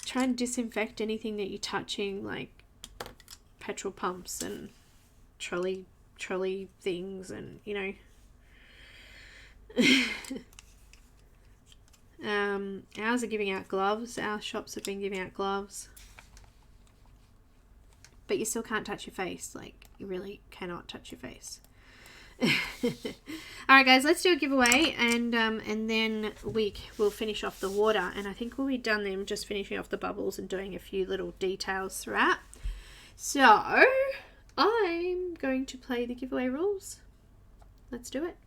Speaker 2: try and disinfect anything that you're touching, like petrol pumps and trolley things, and you know. Ours are giving out gloves. Our shops have been giving out gloves, but you still can't touch your face. Like, you really cannot touch your face. Alright guys, let's do a giveaway, and then we'll finish off the water, and I think we'll be done then, just finishing off the bubbles and doing a few little details throughout. So I'm going to play the giveaway rules. Let's do it.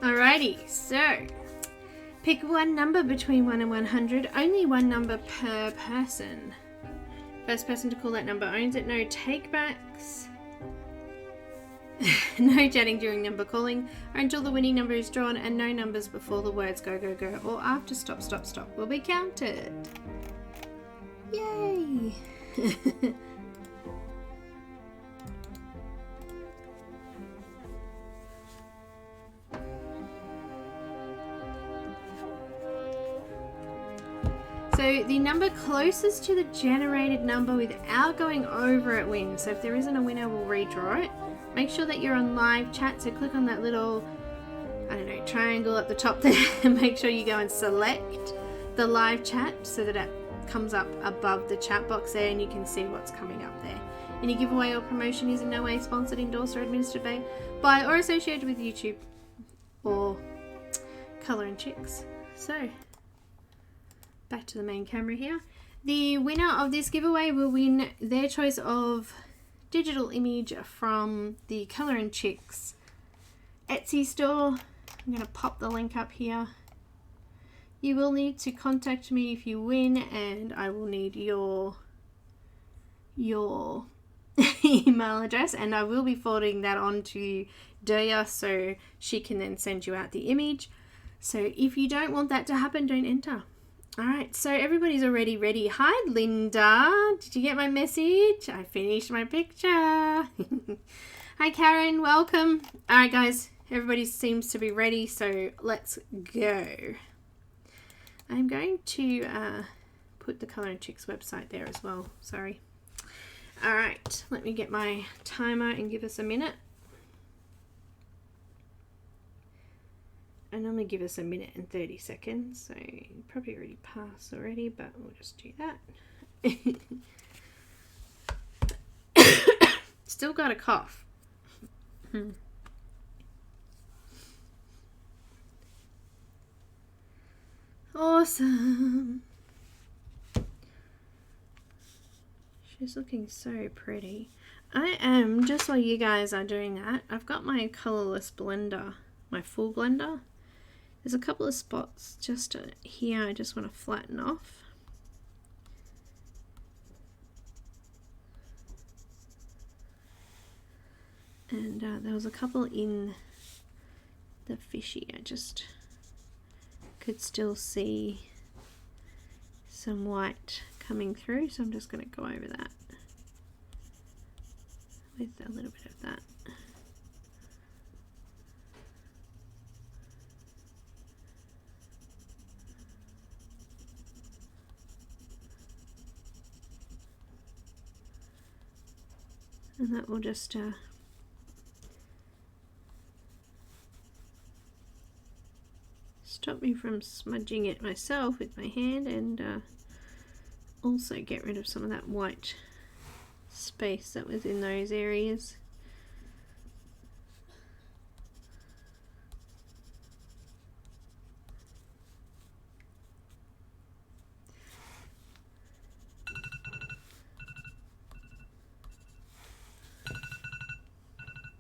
Speaker 2: Alrighty, so pick one number between 1 and 100. Only one number per person. First person to call that number owns it. No takebacks. No chatting during number calling, or until the winning number is drawn, and no numbers before the words go, go, go, or after stop, stop, stop will be counted. Yay! So the number closest to the generated number without going over it wins. So if there isn't a winner, we'll redraw it. Make sure that you're on live chat, so click on that little, I don't know, triangle at the top there and make sure you go and select the live chat so that it comes up above the chat box there and you can see what's coming up there. Any giveaway or promotion is in no way sponsored, endorsed or administered by or associated with YouTube or Colour and Chics. So back to the main camera here. The winner of this giveaway will win their choice of digital image from the Colour and Chics Etsy store. I'm going to pop the link up here. You will need to contact me if you win, and I will need your email address, and I will be forwarding that on to Delia so she can then send you out the image. So if you don't want that to happen, don't enter. Alright, so everybody's already ready. Hi, Linda. Did you get my message? I finished my picture. Hi, Caran. Welcome. Alright, guys. Everybody seems to be ready, so let's go. I'm going to put the Colour and Chics website there as well. Sorry. Alright, let me get my timer and give us a minute. I normally give us a minute and 30 seconds, so probably already passed already, but we'll just do that. Still got a cough. Awesome. She's looking so pretty. I am, just while you guys are doing that, I've got my colourless blender, my full blender. There's a couple of spots just here I just want to flatten off. And there was a couple in the fishy. I just could still see some white coming through, so I'm just going to go over that with a little bit of that. And that will just stop me from smudging it myself with my hand, and also get rid of some of that white space that was in those areas.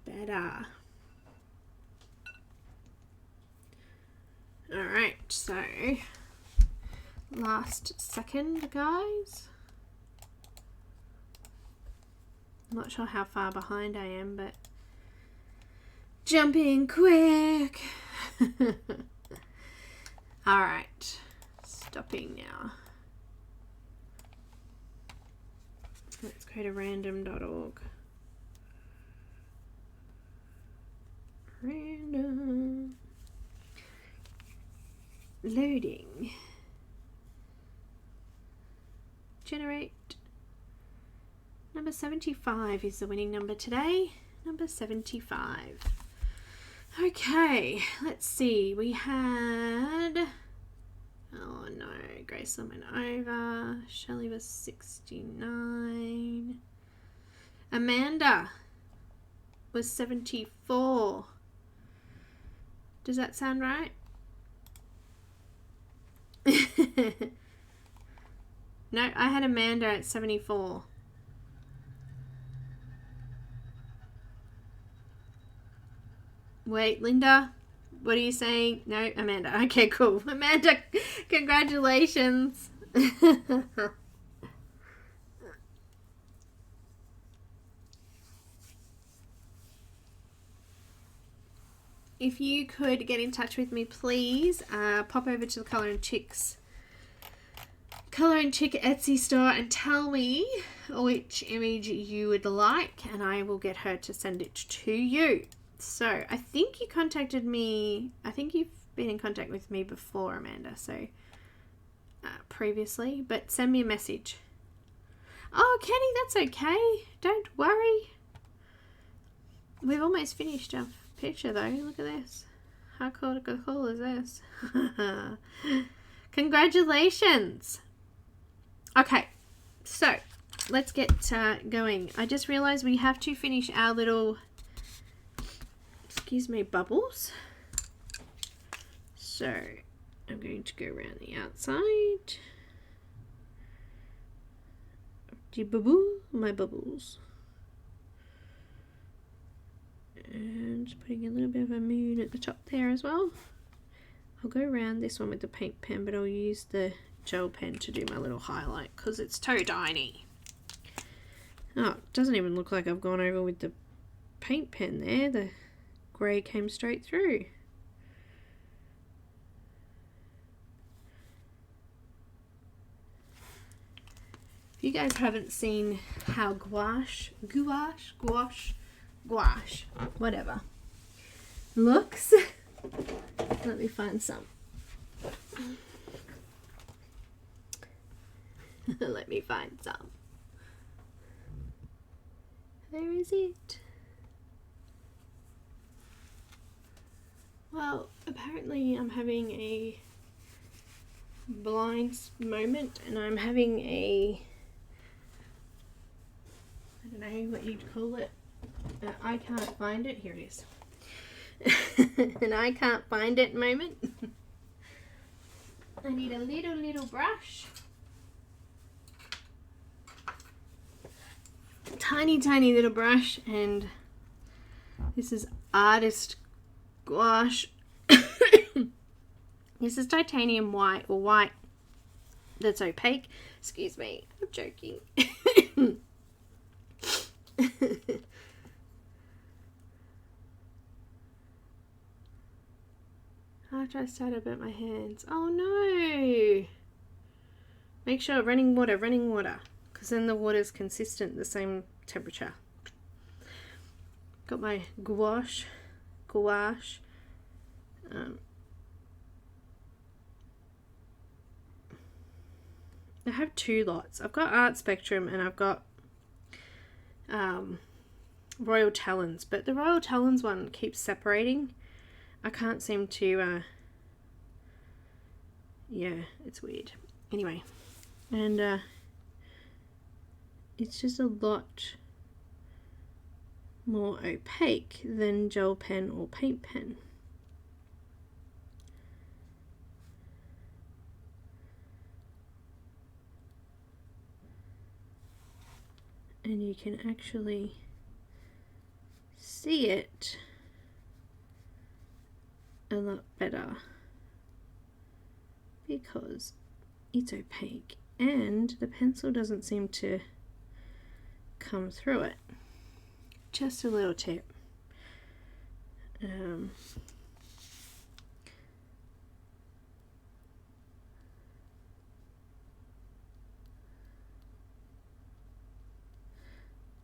Speaker 2: Better. Alright, so last second, guys. I'm not sure how far behind I am, but jump in quick. Alright, stopping now. Let's go to random.org. Random. Loading. Generate. Number 75 is the winning number today. Number 75. Okay, let's see. We had... Oh no, Grace went over. Shelley was 69. Amanda was 74. Does that sound right? No, I had Amanda at 74. Wait, Linda, what are you saying? No, Amanda. Okay, cool. Amanda, congratulations. If you could get in touch with me, please pop over to the Colour and Chics Etsy store and tell me which image you would like, and I will get her to send it to you. So I think you contacted me. I think you've been in contact with me before, Amanda. So previously, but send me a message. Oh, Kenny, that's okay. Don't worry. We've almost finished our picture though. Look at this. How cool is this? Congratulations. Okay, so let's get going. I just realized we have to finish our little, excuse me, bubbles. So I'm going to go around the outside. My bubbles. And just putting a little bit of a moon at the top there as well. I'll go around this one with the paint pen, but I'll use the gel pen to do my little highlight because it's so tiny. Oh, it doesn't even look like I've gone over with the paint pen there. The grey came straight through. If you guys haven't seen how gouache, whatever, looks, let me find some. Let me find some. Where is it? Well, apparently I'm having a blind moment, and I'm having a, I don't know what you'd call it. I can't find it. Here it is. And I can't find it moment. I need a little brush. Tiny little brush, and this is artist gouache. This is titanium white, or white that's opaque. Excuse me, I'm joking. After I start, I burnt my hands. Oh no! Make sure running water, because then the water is consistent, the same temperature. Got my gouache. I have two lots. I've got Art Spectrum and I've got Royal Talons, but the Royal Talons one keeps separating. I can't seem to yeah, it's weird. Anyway, and it's just a lot more opaque than gel pen or paint pen. And you can actually see it a lot better because it's opaque and the pencil doesn't seem to come through it. Just a little tip.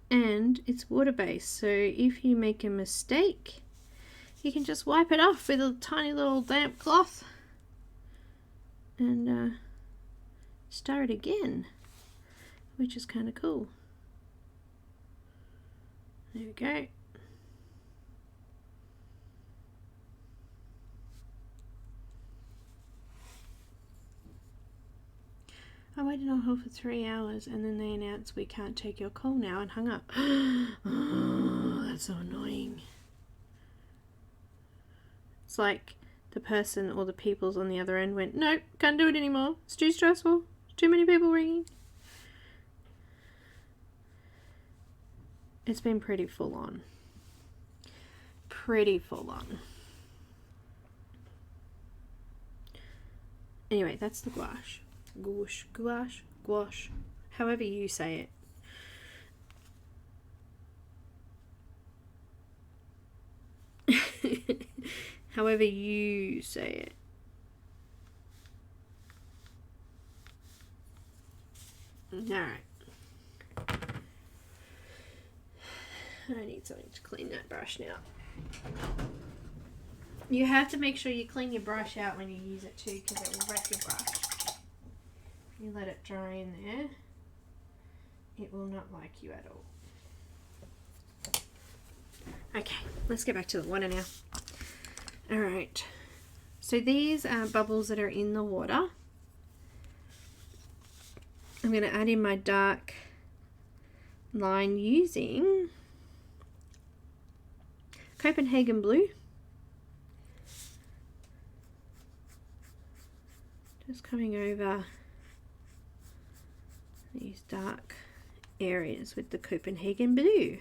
Speaker 2: And it's water-based, so if you make a mistake, you can just wipe it off with a tiny little damp cloth and start again, which is kind of cool. There we go. I waited on hold for 3 hours and then they announced we can't take your call now and hung up. Oh, that's so annoying. It's like the person or the peoples on the other end went, nope, can't do it anymore. It's too stressful. Too many people ringing. It's been pretty full on. Anyway, that's the gouache. Gouache, however you say it. However you say it. Alright. I need something to clean that brush now. You have to make sure you clean your brush out when you use it too, because it will wreck your brush. You let it dry in there, it will not like you at all. Okay, let's get back to the water now. Alright, so these are bubbles that are in the water. I'm going to add in my dark line using Copenhagen blue. Just coming over these dark areas with the Copenhagen blue.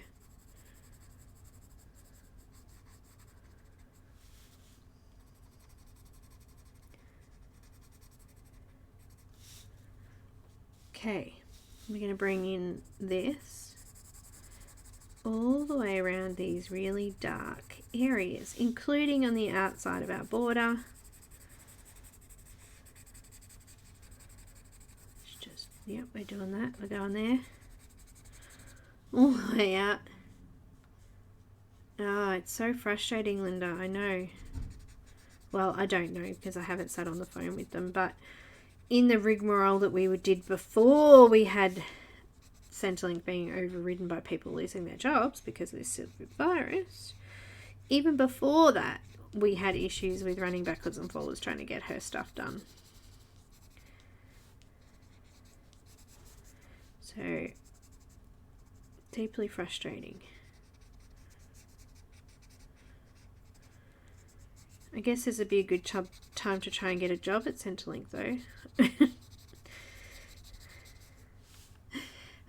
Speaker 2: Okay, we're going to bring in this all the way around these really dark areas, including on the outside of our border. Let's just Yep, we're doing that. We're going there. All the way out. Oh, it's so frustrating, Linda. I know. Well, I don't know because I haven't sat on the phone with them, but in the rigmarole that we did before we had Centrelink being overridden by people losing their jobs because of this silly virus, even before that, we had issues with running backwards and forwards trying to get her stuff done. So, deeply frustrating. I guess this would be a good time to try and get a job at Centrelink though.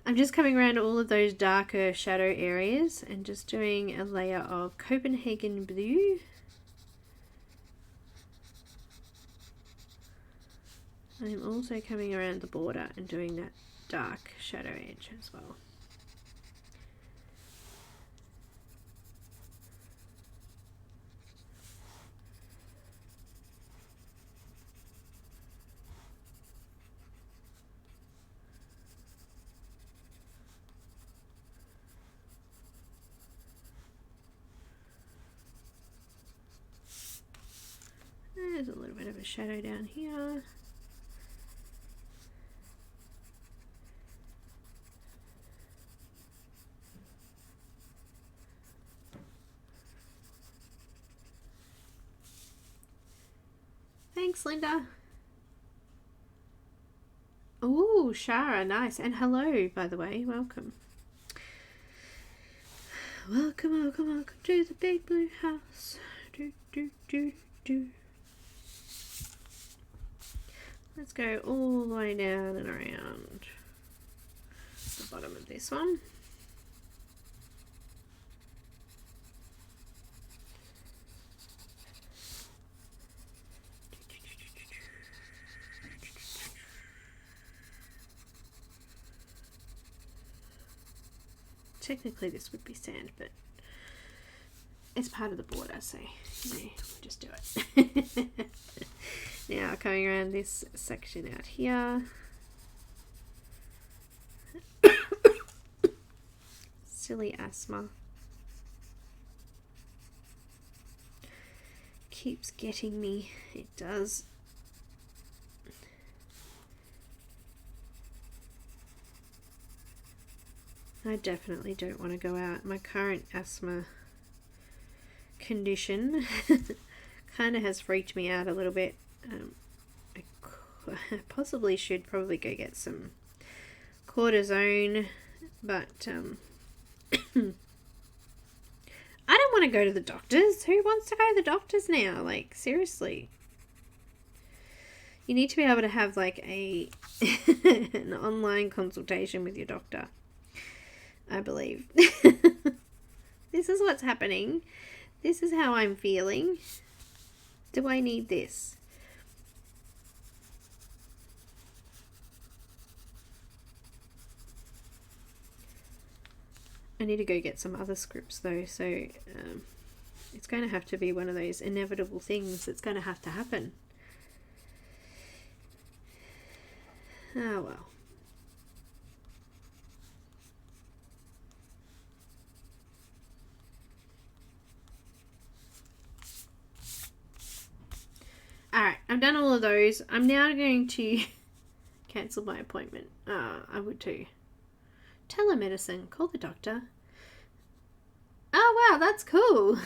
Speaker 2: I'm just coming around all of those darker shadow areas and just doing a layer of Copenhagen blue. I'm also coming around the border and doing that dark shadow edge as well. There's a little bit of a shadow down here. Thanks, Linda. Oh, Shara, nice. And hello, by the way. Welcome. Welcome, welcome, welcome to the big blue house. Do, do, do, do. Let's go all the way down and around the bottom of this one. Technically this would be sand, but it's part of the border, so you know, we'll just do it. Now coming around this section out here. Silly asthma. Keeps getting me. It does. I definitely don't want to go out. My current asthma condition kind of has freaked me out a little bit. I possibly should probably go get some cortisone, but I don't want to go to the doctors. Who wants to go to the doctors now? Like, seriously. You need to be able to have like an online consultation with your doctor, I believe. This is what's happening. This is how I'm feeling. Do I need this? I need to go get some other scripts though, so it's going to have to be one of those inevitable things that's going to have to happen. Oh well. Alright, I've done all of those. I'm now going to cancel my appointment. I would too. Telemedicine. Call the doctor. Oh wow, that's cool.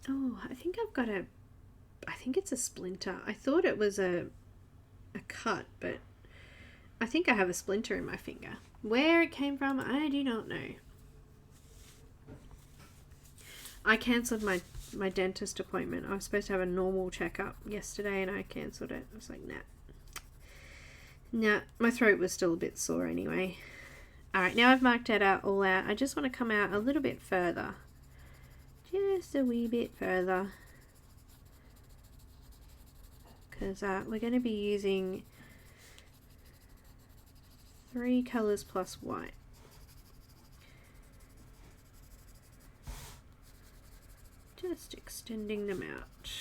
Speaker 2: Oh, I think I've got I think it's a splinter. I thought it was a cut, but I think I have a splinter in my finger. Where it came from, I do not know. I cancelled my dentist appointment. I was supposed to have a normal checkup yesterday and I cancelled it. I was like, nah, my throat was still a bit sore anyway. Alright, now I've marked that out all out. I just want to come out a little bit further. Just a wee bit further. because we're going to be using 3 colours plus white. Just extending them out.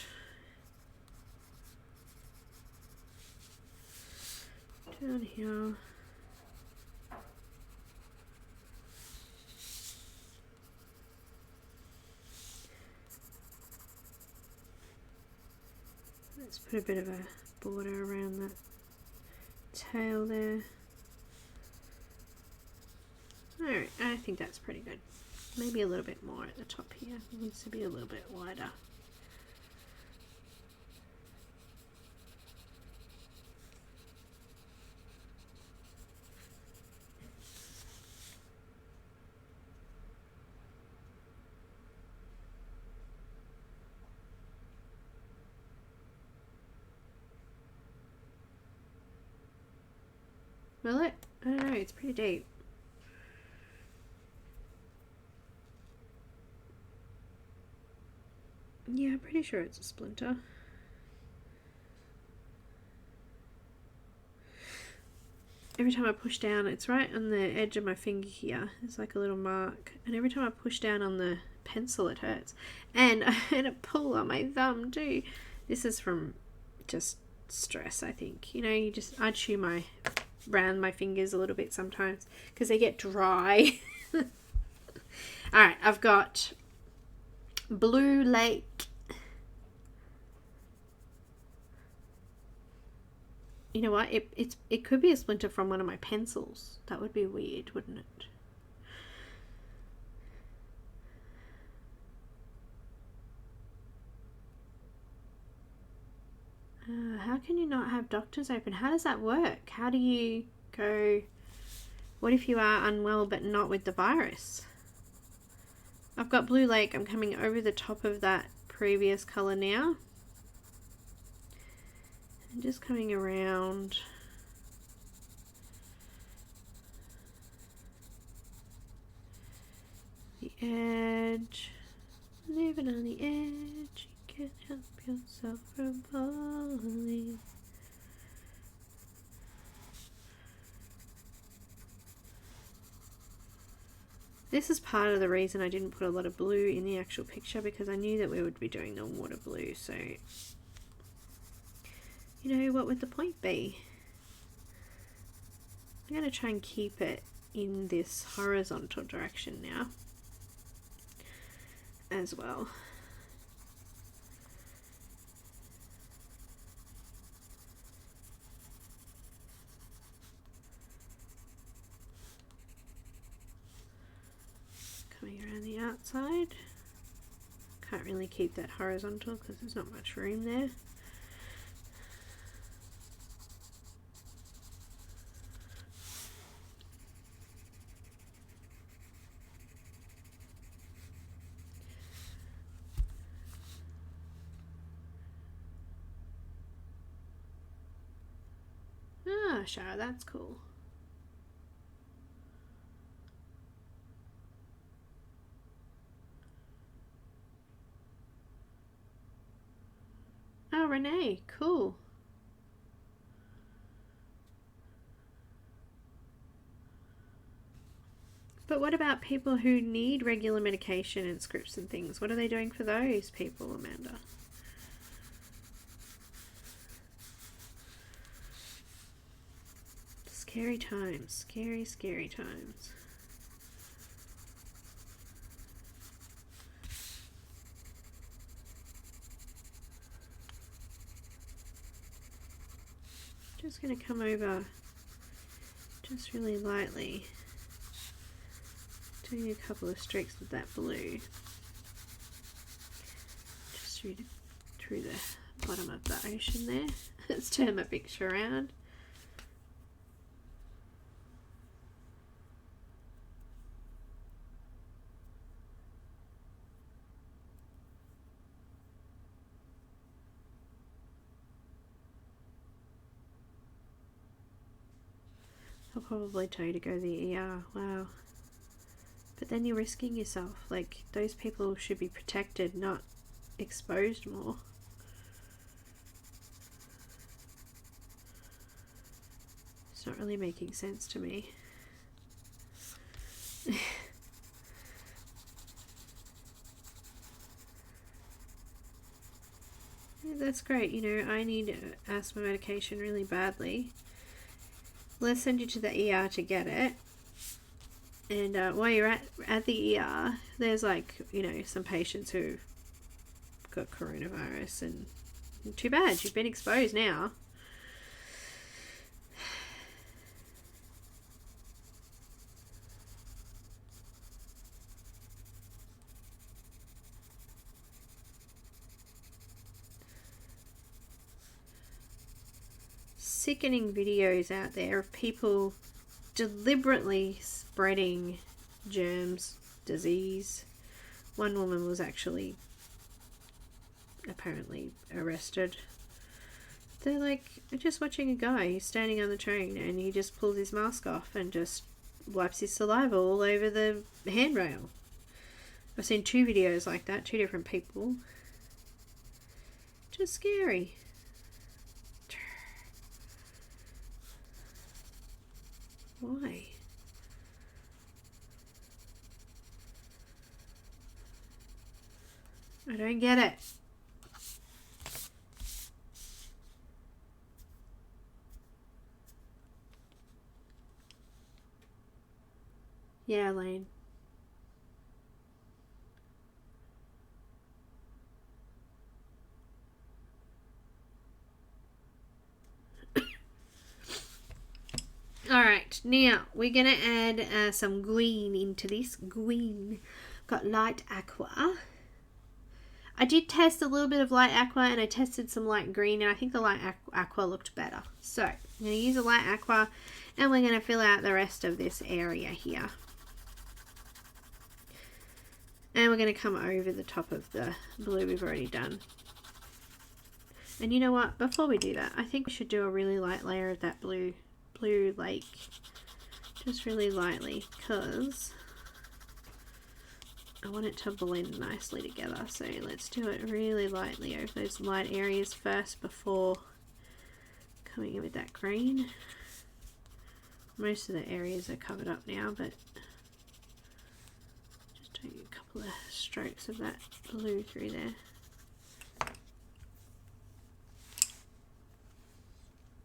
Speaker 2: Down here. Let's put a bit of a border around that tail there. Alright, I think that's pretty good. Maybe a little bit more at the top here. It needs to be a little bit wider. Will it? I don't know, it's pretty deep. Yeah, I'm pretty sure it's a splinter. Every time I push down, it's right on the edge of my finger here. It's like a little mark. And every time I push down on the pencil, it hurts. And I had a pull on my thumb too. This is from just stress, I think. You know, I chew around my fingers a little bit sometimes because they get dry. Alright, I've got Blue Lake. You know what? It could be a splinter from one of my pencils. That would be weird, wouldn't it? How can you not have doctors open? How does that work? How do you go? What if you are unwell but not with the virus? I've got Blue Lake. I'm coming over the top of that previous colour now. And just coming around. The edge. Living on the edge. You can't help yourself from falling. This is part of the reason I didn't put a lot of blue in the actual picture, because I knew that we would be doing the water blue, so you know, what would the point be? I'm going to try and keep it in this horizontal direction now as well. Coming around the outside. Can't really keep that horizontal because there's not much room there. Ah, Shara, that's cool. Oh, Renee, cool. But what about people who need regular medication and scripts and things? What are they doing for those people, Amanda? Scary times. Scary, scary times. Just going to come over just really lightly, doing a couple of streaks with that blue, just through the bottom of the ocean there. Let's turn my picture around. I'll probably tell you to go to the ER. Wow. But then you're risking yourself. Like, those people should be protected, not exposed more. It's not really making sense to me. That's great. You know, I need asthma medication really badly. Let's send you to the ER to get it. And while you're at the ER, there's like, you know, some patients who got coronavirus, and too bad, you've been exposed now. Sickening videos out there of people deliberately spreading germs, disease. One woman was actually apparently arrested. They're like just watching a guy who's standing on the train and he just pulls his mask off and just wipes his saliva all over the handrail. I've seen 2 videos like that, 2 different people. Just scary. Why? I don't get it. Yeah, Elaine. Alright, now we're going to add some green into this. Green. Got light aqua. I did test a little bit of light aqua and I tested some light green, and I think the light aqua looked better. So, I'm going to use a light aqua and we're going to fill out the rest of this area here. And we're going to come over the top of the blue we've already done. And you know what? Before we do that, I think we should do a really light layer of that blue lake, just really lightly, because I want it to blend nicely together. So let's do it really lightly over those light areas first before coming in with that green. Most of the areas are covered up now, but just doing a couple of strokes of that blue through there.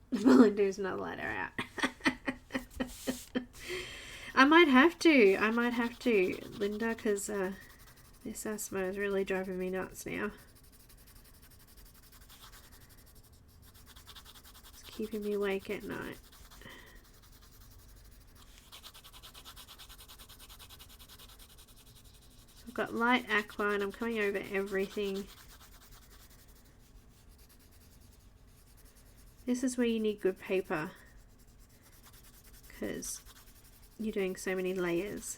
Speaker 2: Melinda's not let her out. I might have to, Linda, because this asthma is really driving me nuts now. It's keeping me awake at night. I've got light aqua and I'm coming over everything. This is where you need good paper, because you're doing so many layers.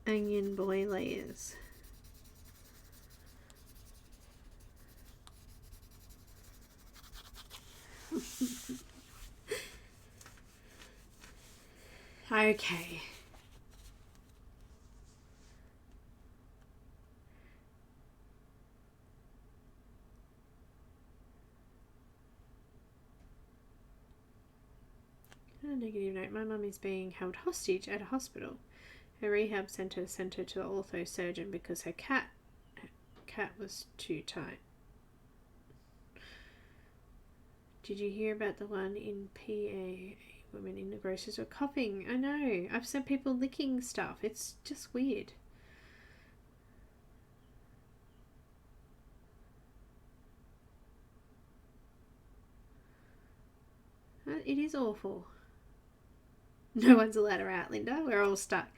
Speaker 2: Onion boy layers. Okay. A negative note. My mum is being held hostage at a hospital. Her rehab centre sent her to the ortho surgeon because her cat was too tight. Did you hear about the one in PA? Women in the groceries were coughing. I know. I've seen people licking stuff. It's just weird. It is awful. No one's allowed her out, Linda. We're all stuck.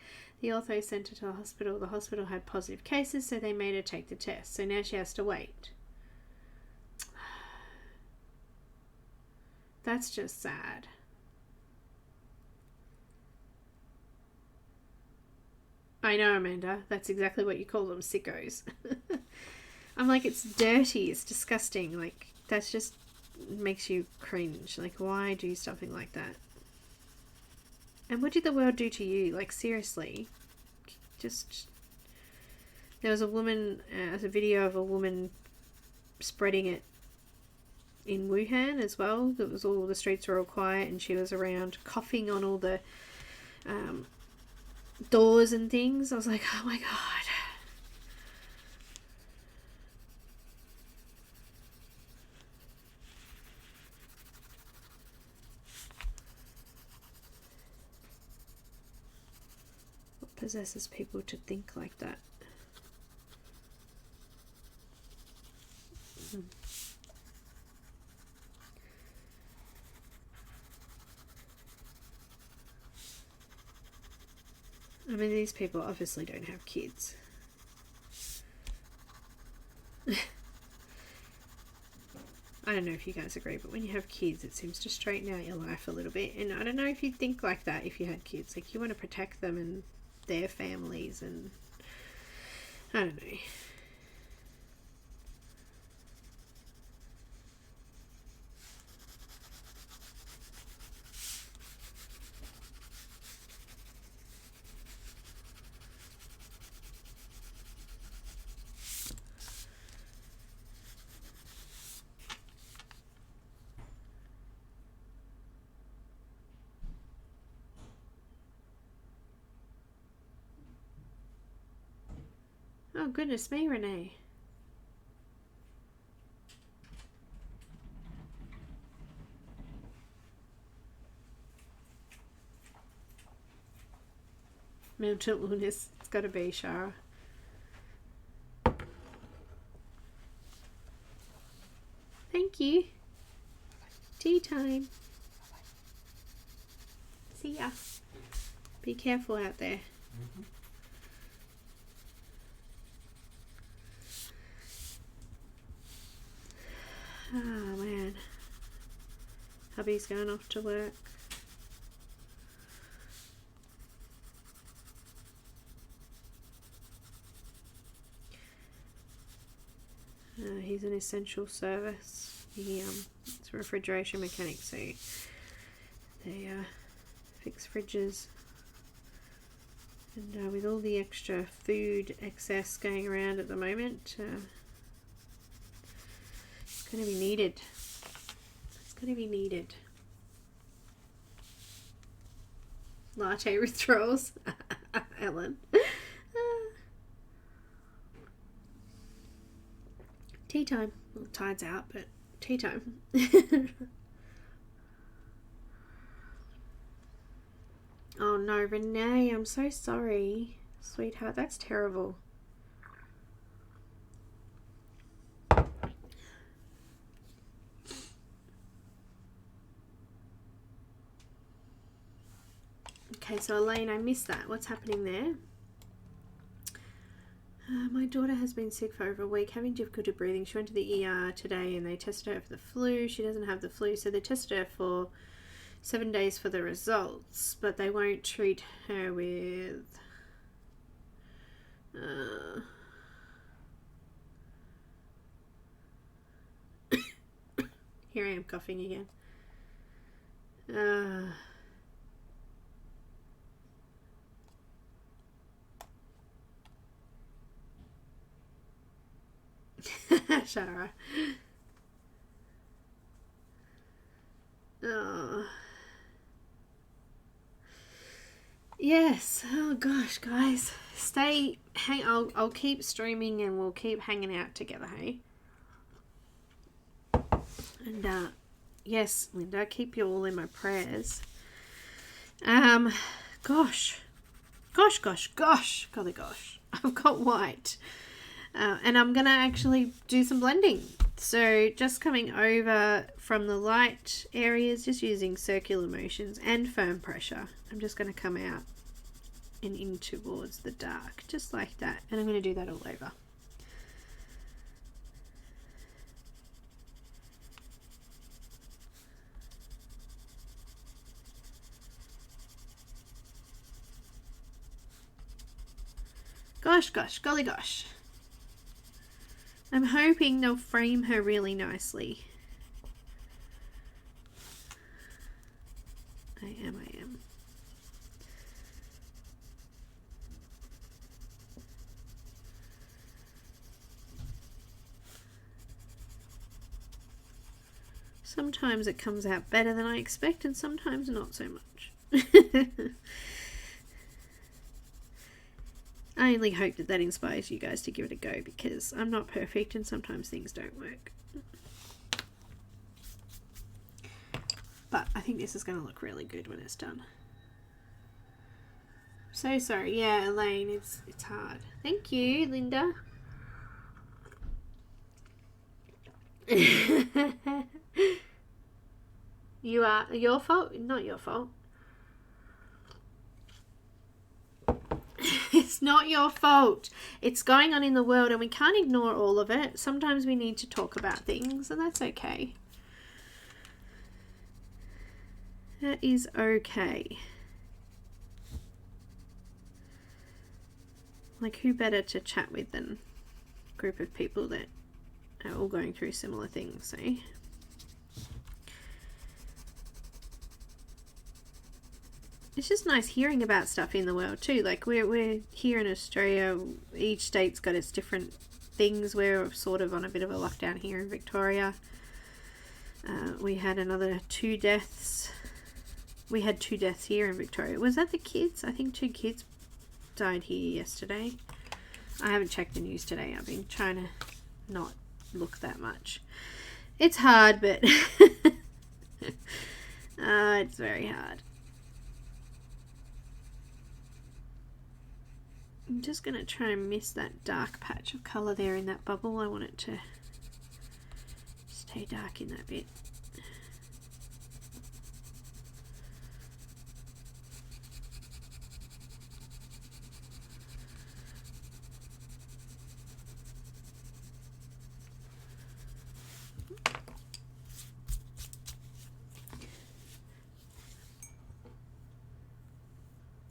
Speaker 2: The ortho sent her to the hospital. The hospital had positive cases, so they made her take the test. So now she has to wait. That's just sad. I know, Amanda. That's exactly what you call them, sickos. I'm like, it's dirty. It's disgusting. Like, that's just makes you cringe. Like, why do something like that? And what did the world do to you? Like, seriously. Just, there was a woman, as a video of a woman spreading it in Wuhan as well. It was all, the streets were all quiet and she was around coughing on all the doors and things. I was like, oh my God. What possesses people to think like that? I mean, these people obviously don't have kids. I don't know if you guys agree, but when you have kids, it seems to straighten out your life a little bit. And I don't know if you'd think like that if you had kids. Like, you want to protect them and their families, and I don't know. Oh, goodness me, Renee. Mental illness. It's got to be, Shara. Thank you. Tea time. See ya. Be careful out there. Oh man, hubby's going off to work. He's an essential service. He's a refrigeration mechanic, so they fix fridges. And with all the extra food excess going around at the moment, it's going to be needed. It's going to be needed. Latte withdrawals. Ellen. Tea time. Well, tide's out, but tea time. Oh no, Renee, I'm so sorry. Sweetheart, that's terrible. Okay, so Elaine, I missed that. What's happening there? My daughter has been sick for over a week, having difficulty breathing. She went to the ER today and they tested her for the flu. She doesn't have the flu, so they tested her for 7 days for the results, but they won't treat her with here I am coughing again. Shara. Oh. Yes. Oh gosh, guys. I'll keep streaming and we'll keep hanging out together, hey? And yes, Linda, keep you all in my prayers. Gosh. Golly gosh. I've got white. And I'm going to actually do some blending. So just coming over from the light areas, just using circular motions and firm pressure. I'm just going to come out and in towards the dark, just like that. And I'm going to do that all over. Gosh, golly gosh. I'm hoping they'll frame her really nicely. I am. Sometimes it comes out better than I expect and sometimes not so much. I only hope that that inspires you guys to give it a go, because I'm not perfect and sometimes things don't work. But I think this is going to look really good when it's done. So sorry. Yeah, Elaine, it's hard. Thank you, Linda. You are your fault? Not your fault. It's not your fault. It's going on in the world and we can't ignore all of it. Sometimes we need to talk about things and that's okay. That is okay. Like, who better to chat with than a group of people that are all going through similar things, eh? It's just nice hearing about stuff in the world too. Like, we're here in Australia, each state's got its different things. We're sort of on a bit of a lockdown here in Victoria. We had another 2 deaths. We had 2 deaths here in Victoria. Was that the kids? I think 2 kids died here yesterday. I haven't checked the news today. I've been trying to not look that much. It's hard, but it's very hard. I'm just going to try and miss that dark patch of colour there in that bubble. I want it to stay dark in that bit.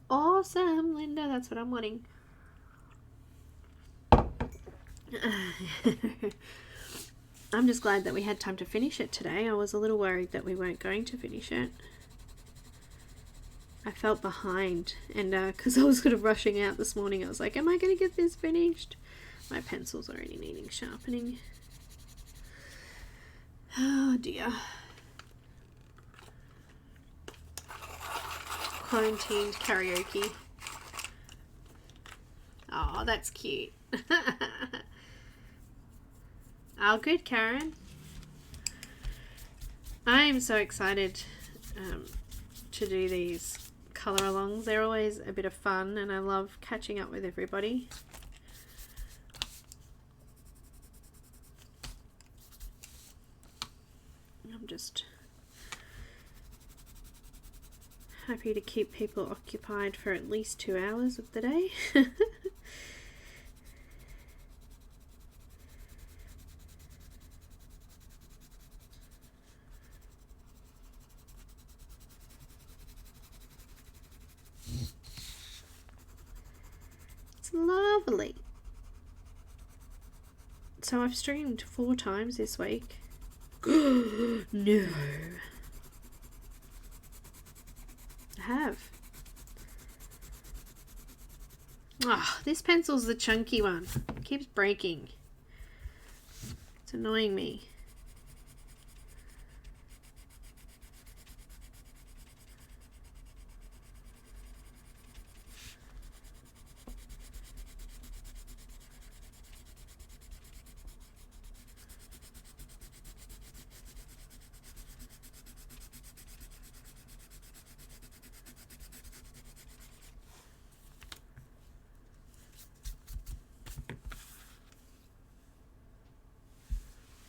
Speaker 2: Awesome, Linda. That's what I'm wanting. I'm just glad that we had time to finish it today. I was a little worried that we weren't going to finish it. I felt behind, and because I was sort of rushing out this morning, I was like, am I going to get this finished? My pencil's already needing sharpening. Oh dear. Quarantined karaoke. Oh, that's cute. Oh, good, Caran. I am so excited to do these colour alongs. They're always a bit of fun and I love catching up with everybody. I'm just happy to keep people occupied for at least 2 hours of the day. It's lovely. So I've streamed 4 times this week. No. I have. Ah, this pencil's the chunky one. It keeps breaking. It's annoying me.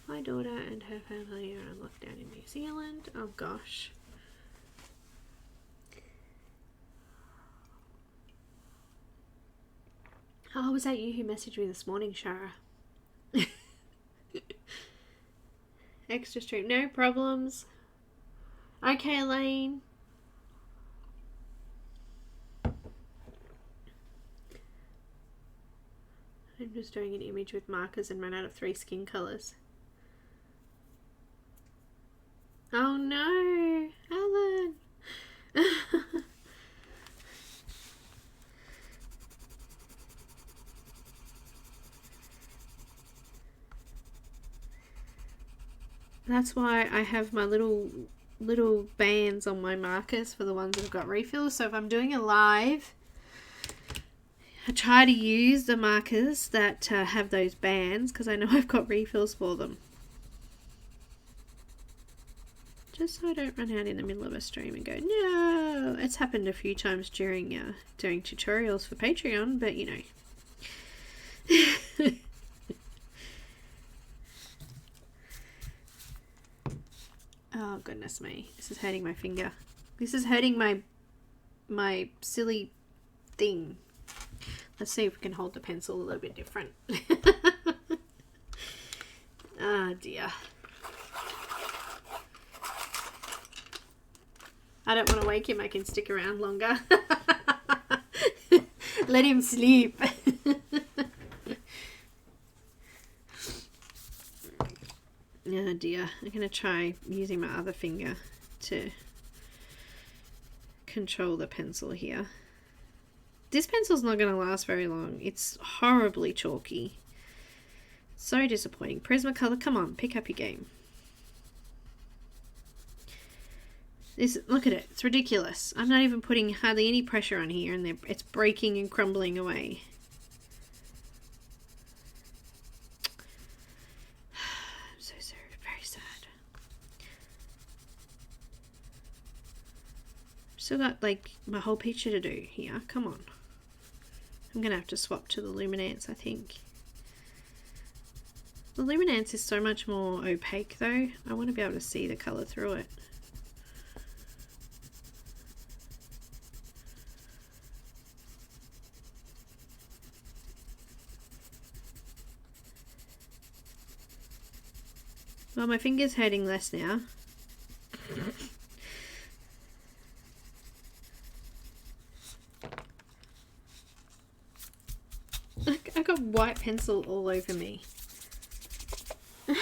Speaker 2: My daughter and her family are on lockdown in New Zealand. Oh gosh. Oh, was that you who messaged me this morning, Shara? Extra stream, no problems. Okay, Elaine. I'm just doing an image with markers and ran out of 3 skin colours. Oh no, Alan. That's why I have my little bands on my markers for the ones that have got refills. So if I'm doing a live, I try to use the markers that have those bands because I know I've got refills for them. Just so I don't run out in the middle of a stream and go, no. It's happened a few times during doing tutorials for Patreon, but you know. Oh goodness me, this is hurting my finger. This is hurting my silly thing. Let's see if we can hold the pencil a little bit different. Oh dear. I don't want to wake him, I can stick around longer. Let him sleep. Oh dear, I'm going to try using my other finger to control the pencil here. This pencil's not going to last very long. It's horribly chalky. So disappointing. Prismacolor, come on, pick up your game. Look at it, it's ridiculous. I'm not even putting hardly any pressure on here and it's breaking and crumbling away. Still got like my whole picture to do here. Come on. I'm going to have to swap to the Luminance, I think. The Luminance is so much more opaque though. I want to be able to see the colour through it. Well, my finger's hurting less now. I got white pencil all over me. I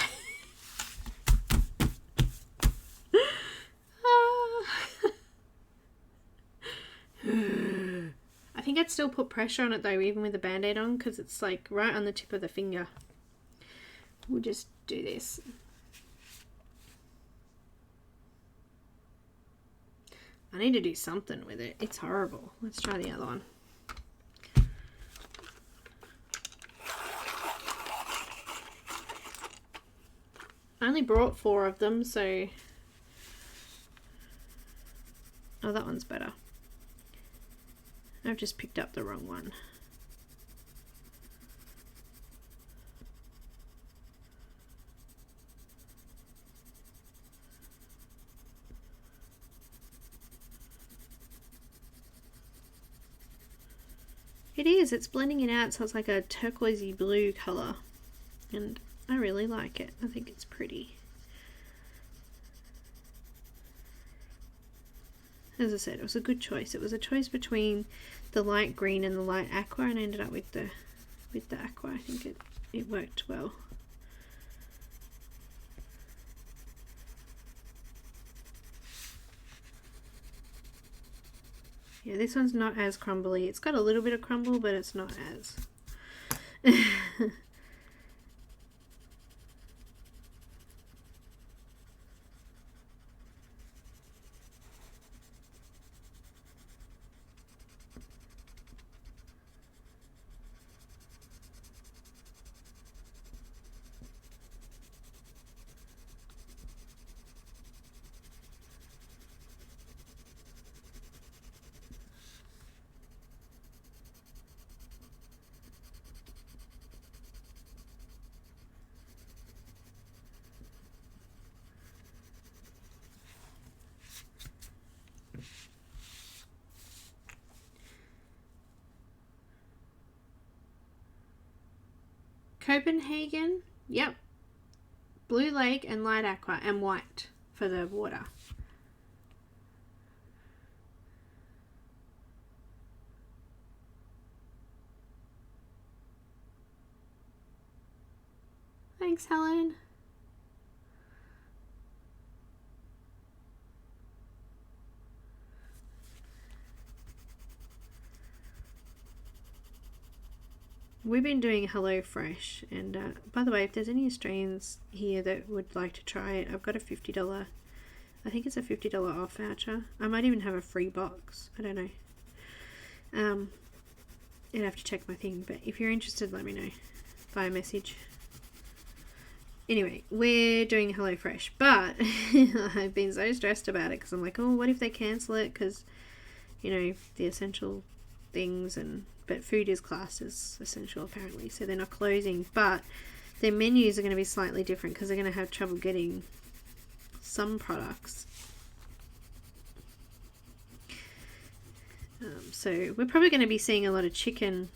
Speaker 2: think I'd still put pressure on it though, even with the band-aid on, because it's like right on the tip of the finger. We'll just do this. I need to do something with it. It's horrible. Let's try the other one. I only brought 4 of them, so... Oh, that one's better. I've just picked up the wrong one. It is, it's blending it out so it's like a turquoisey blue colour. And I really like it. I think it's pretty. As I said, it was a good choice. It was a choice between the light green and the light aqua, and I ended up with the aqua. I think it worked well. Yeah, this one's not as crumbly. It's got a little bit of crumble, but it's not as. Copenhagen, yep. Blue Lake and light aqua and white for the water. Thanks, Helen. we've been doing HelloFresh, and by the way, if there's any Australians here that would like to try it, I've got a $50, I think it's a $50 off voucher. I might even have a free box, I don't know. I'd have to check my thing, but if you're interested, let me know via message. Anyway, we're doing HelloFresh, but I've been so stressed about it because I'm like, oh, what if they cancel it? Because, you know, the essential things, but food is classed as essential apparently, so they're not closing, but their menus are going to be slightly different because they're going to have trouble getting some products. So we're probably going to be seeing a lot of chicken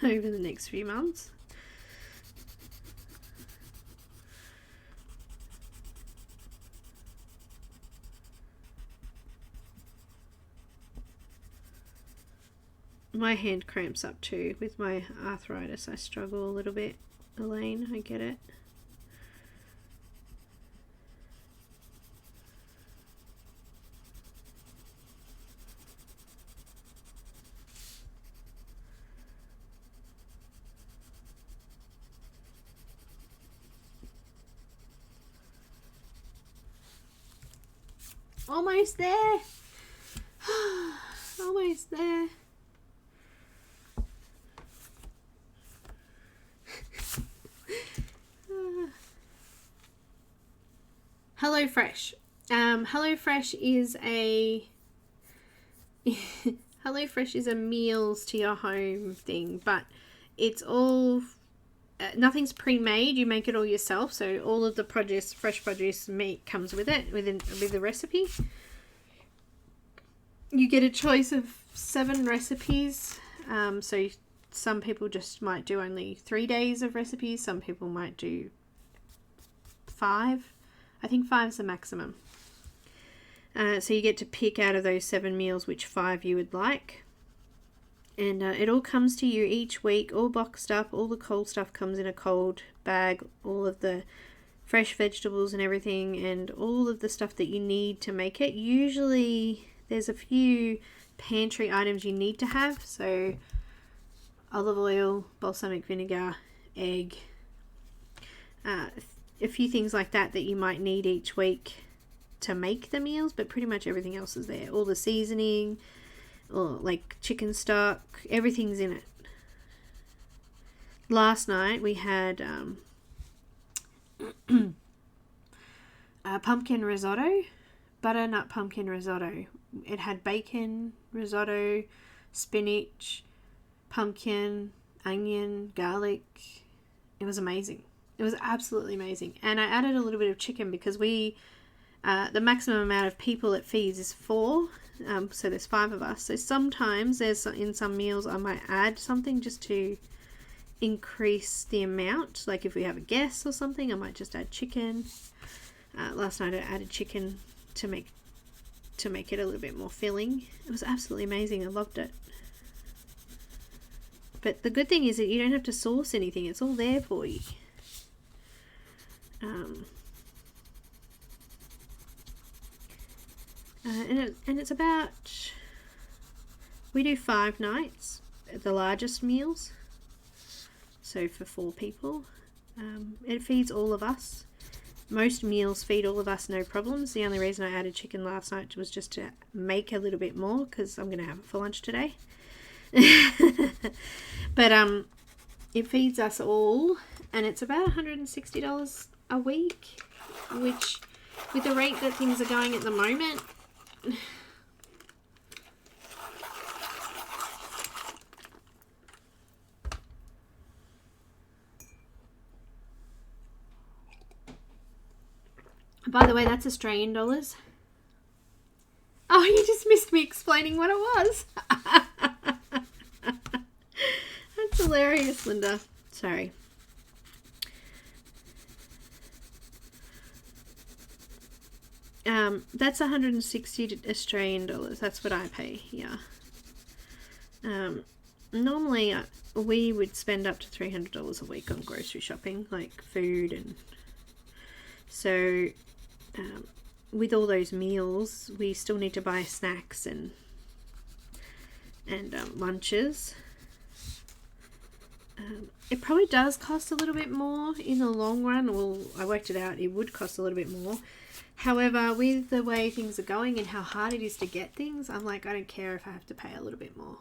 Speaker 2: over the next few months. My hand cramps up too. With my arthritis, I struggle a little bit. Elaine, I get it. Almost there. Almost there. HelloFresh. HelloFresh is a HelloFresh is a meals to your home thing, but it's all nothing's pre-made. You make it all yourself, so all of the produce, fresh produce, meat comes with it with the recipe. You get a choice of 7 recipes. So some people just might do only 3 days of recipes. Some people might do 5. I think 5 is the maximum. So you get to pick out of those 7 meals which 5 you would like. And it all comes to you each week, all boxed up. All the cold stuff comes in a cold bag. All of the fresh vegetables and everything, and all of the stuff that you need to make it. Usually there's a few pantry items you need to have. So olive oil, balsamic vinegar, egg, a few things like that you might need each week to make the meals, but pretty much everything else is there. All the seasoning, or like chicken stock, everything's in it. Last night we had pumpkin risotto, butternut pumpkin risotto. It had bacon, risotto, spinach, pumpkin, onion, garlic. It was amazing. It was absolutely amazing. And I added a little bit of chicken because the maximum amount of people it feeds is 4. So there's 5 of us. So sometimes in some meals I might add something just to increase the amount. Like if we have a guest or something, I might just add chicken. Last night I added chicken to make it a little bit more filling. It was absolutely amazing. I loved it. But the good thing is that you don't have to sauce anything. It's all there for you. And it's about, we do 5 nights, the largest meals, so for 4 people. It feeds all of us. Most meals feed all of us, no problems. The only reason I added chicken last night was just to make a little bit more because I'm going to have it for lunch today. But it feeds us all, and it's about $160 a week, which with the rate that things are going at the moment, by the way, that's Australian dollars. Oh, you just missed me explaining what it was. That's hilarious, Linda. Sorry. That's 160 Australian dollars. That's what I pay. Yeah. Normally we would spend up to $300 a week on grocery shopping, like food, and so with all those meals, we still need to buy snacks and lunches. It probably does cost a little bit more in the long run. Well, I worked it out, it would cost a little bit more. However, with the way things are going and how hard it is to get things, I'm like, I don't care if I have to pay a little bit more.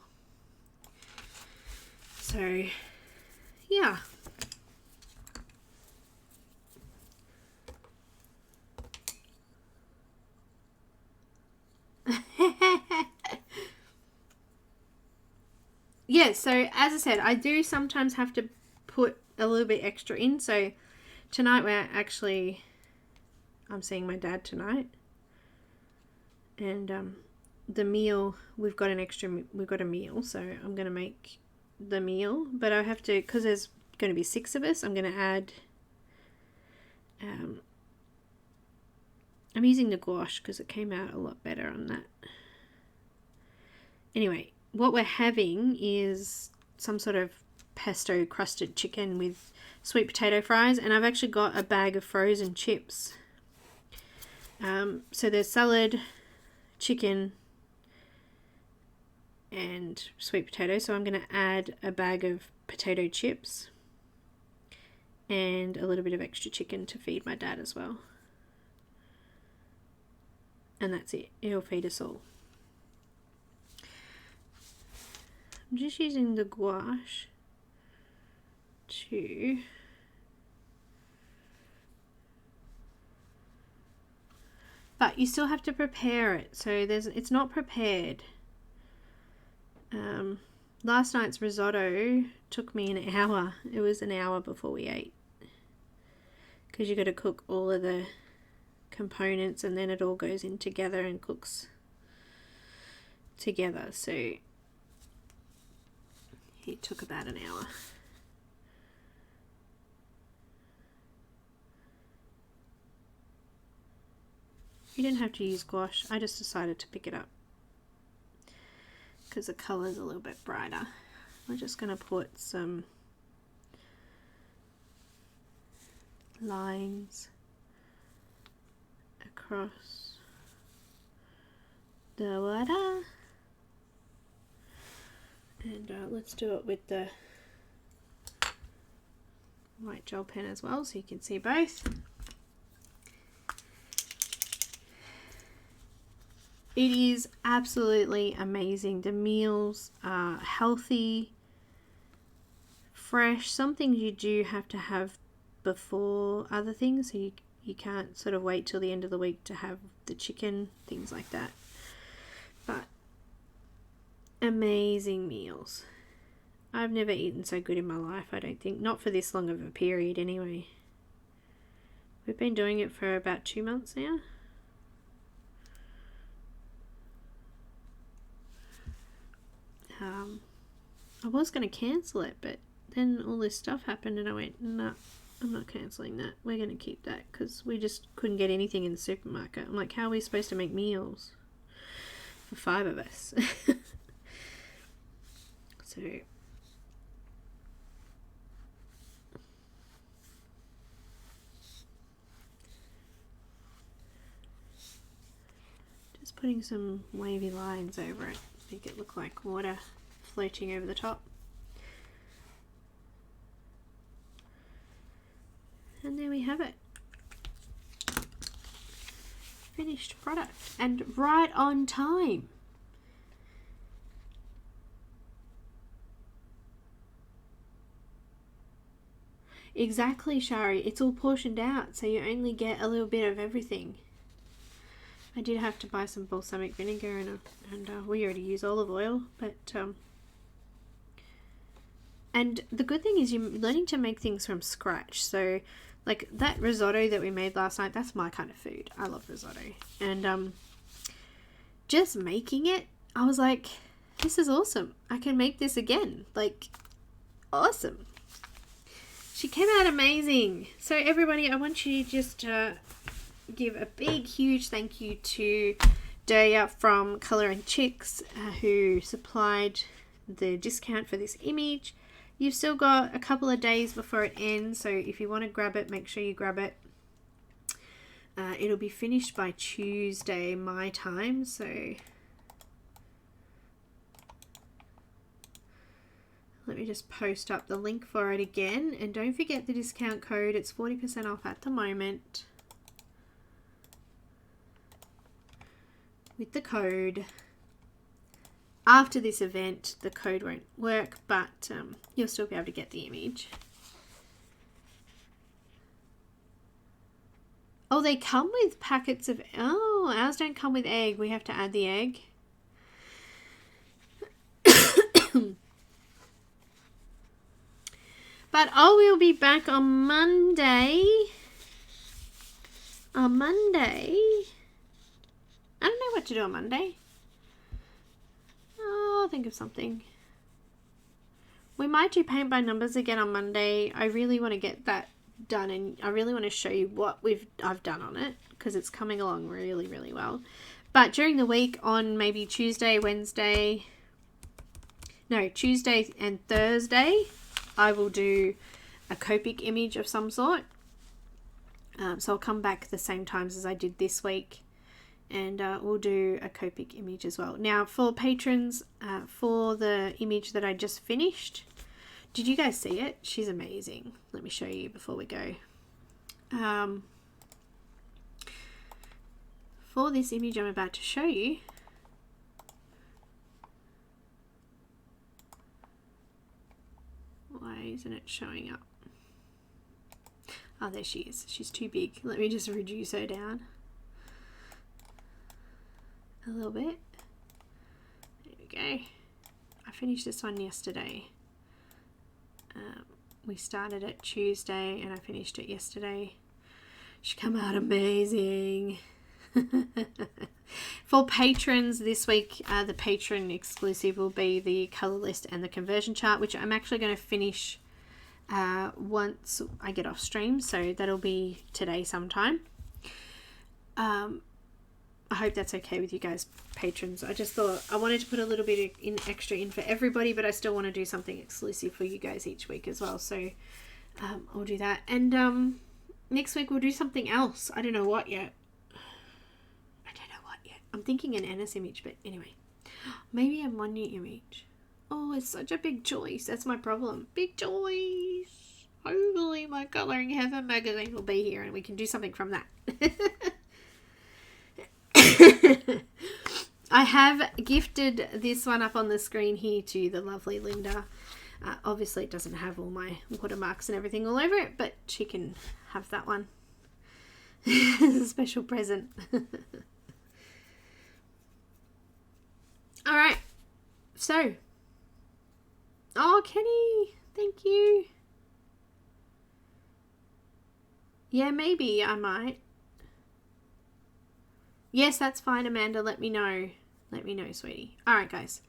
Speaker 2: So, yeah. Yeah, so as I said, I do sometimes have to put a little bit extra in. So tonight I'm seeing my dad tonight, and the meal, we've got a meal, so I'm going to make the meal, but I have to, because there's going to be 6 of us, I'm going to add, I'm using the gouache because it came out a lot better on that. Anyway, what we're having is some sort of pesto crusted chicken with sweet potato fries, and I've actually got a bag of frozen chips. So there's salad, chicken, and sweet potato. So I'm going to add a bag of potato chips and a little bit of extra chicken to feed my dad as well. And that's it. It'll feed us all. I'm just using the gouache to but you still have to prepare it, so it's not prepared. Last night's risotto took me an hour. It was an hour before we ate, because you got to cook all of the components and then it all goes in together and cooks together. So it took about an hour. You didn't have to use gouache. I just decided to pick it up because the colour is a little bit brighter. We're just going to put some lines across the water. And let's do it with the white gel pen as well, so you can see both. It is absolutely amazing. The meals are healthy, fresh. Some things you do have to have before other things, so you can't sort of wait till the end of the week to have the chicken, things like that. But amazing meals. I've never eaten so good in my life, I don't think. Not for this long of a period anyway. We've been doing it for about 2 months now. I was going to cancel it, but then all this stuff happened and I went, no, I'm not cancelling that. We're going to keep that because we just couldn't get anything in the supermarket. I'm like, how are we supposed to make meals for 5 of us? So just putting some wavy lines over it, make it look like water floating over the top. And there we have it. Finished product, and right on time. Exactly, Shari. It's all portioned out, so you only get a little bit of everything. I did have to buy some balsamic vinegar and we already use olive oil, but and the good thing is you're learning to make things from scratch. So like that risotto that we made last night, that's my kind of food. I love risotto. And just making it, I was like, this is awesome. I can make this again. Like, awesome. She came out amazing. So everybody, I want you to just give a big, huge thank you to Deli from Colour and Chics, who supplied the discount for this image. You've still got a couple of days before it ends, so if you want to grab it, make sure you grab it. It'll be finished by Tuesday my time, so Let me just post up the link for it again. And don't forget the discount code. It's 40% off at the moment. With the code. After this event, the code won't work, but you'll still be able to get the image. Oh, they come with packets of... Oh, ours don't come with egg. We have to add the egg. But I will be back on Monday. On Monday. I don't know what to do on Monday. Oh, I'll think of something. We might do paint by numbers again on Monday. I really want to get that done, and I really want to show you what I've done on it, because it's coming along really, really well. But during the week on maybe Tuesday and Thursday, I will do a Copic image of some sort. So I'll come back the same times as I did this week, and we'll do a Copic image as well. Now for patrons, for the image that I just finished, did you guys see it? She's amazing. Let me show you before we go. For this image I'm about to show you, why isn't it showing up? Oh, there she is. She's too big. Let me just reduce her down a little bit. There we go. I finished this one yesterday. We started it Tuesday and I finished it yesterday. She come out amazing. For patrons this week, the patron exclusive will be the color list and the conversion chart, which I'm actually going to finish once I get off stream, so that'll be today sometime. I hope that's okay with you guys, patrons. I just thought I wanted to put a little bit extra in for everybody, but I still want to do something exclusive for you guys each week as well. So I'll do that. And next week we'll do something else. I don't know what yet. I'm thinking an Ennis image, but anyway. Maybe a Money image. Oh, it's such a big choice. That's my problem. Big choice. Hopefully my Colouring Heaven magazine will be here and we can do something from that. I have gifted this one up on the screen here to the lovely Linda. Obviously it doesn't have all my watermarks and everything all over it, but she can have that one. It's a special present. Alright, so, oh Kenny, thank you. Yeah, maybe I might. Yes, that's fine, Amanda, let me know. Let me know, sweetie. Alright, guys.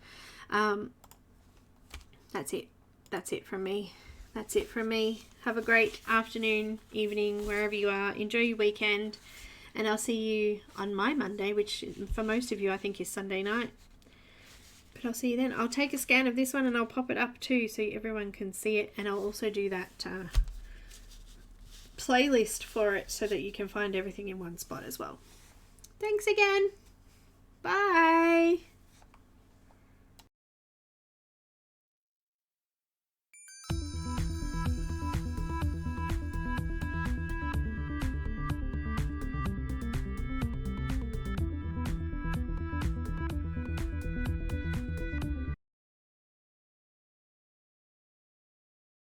Speaker 2: That's it. That's it from me. That's it from me. Have a great afternoon, evening, wherever you are. Enjoy your weekend. And I'll see you on my Monday, which for most of you I think is Sunday night. But I'll see you then. I'll take a scan of this one and I'll pop it up too so everyone can see it. And I'll also do that playlist for it so that you can find everything in one spot as well. Thanks again.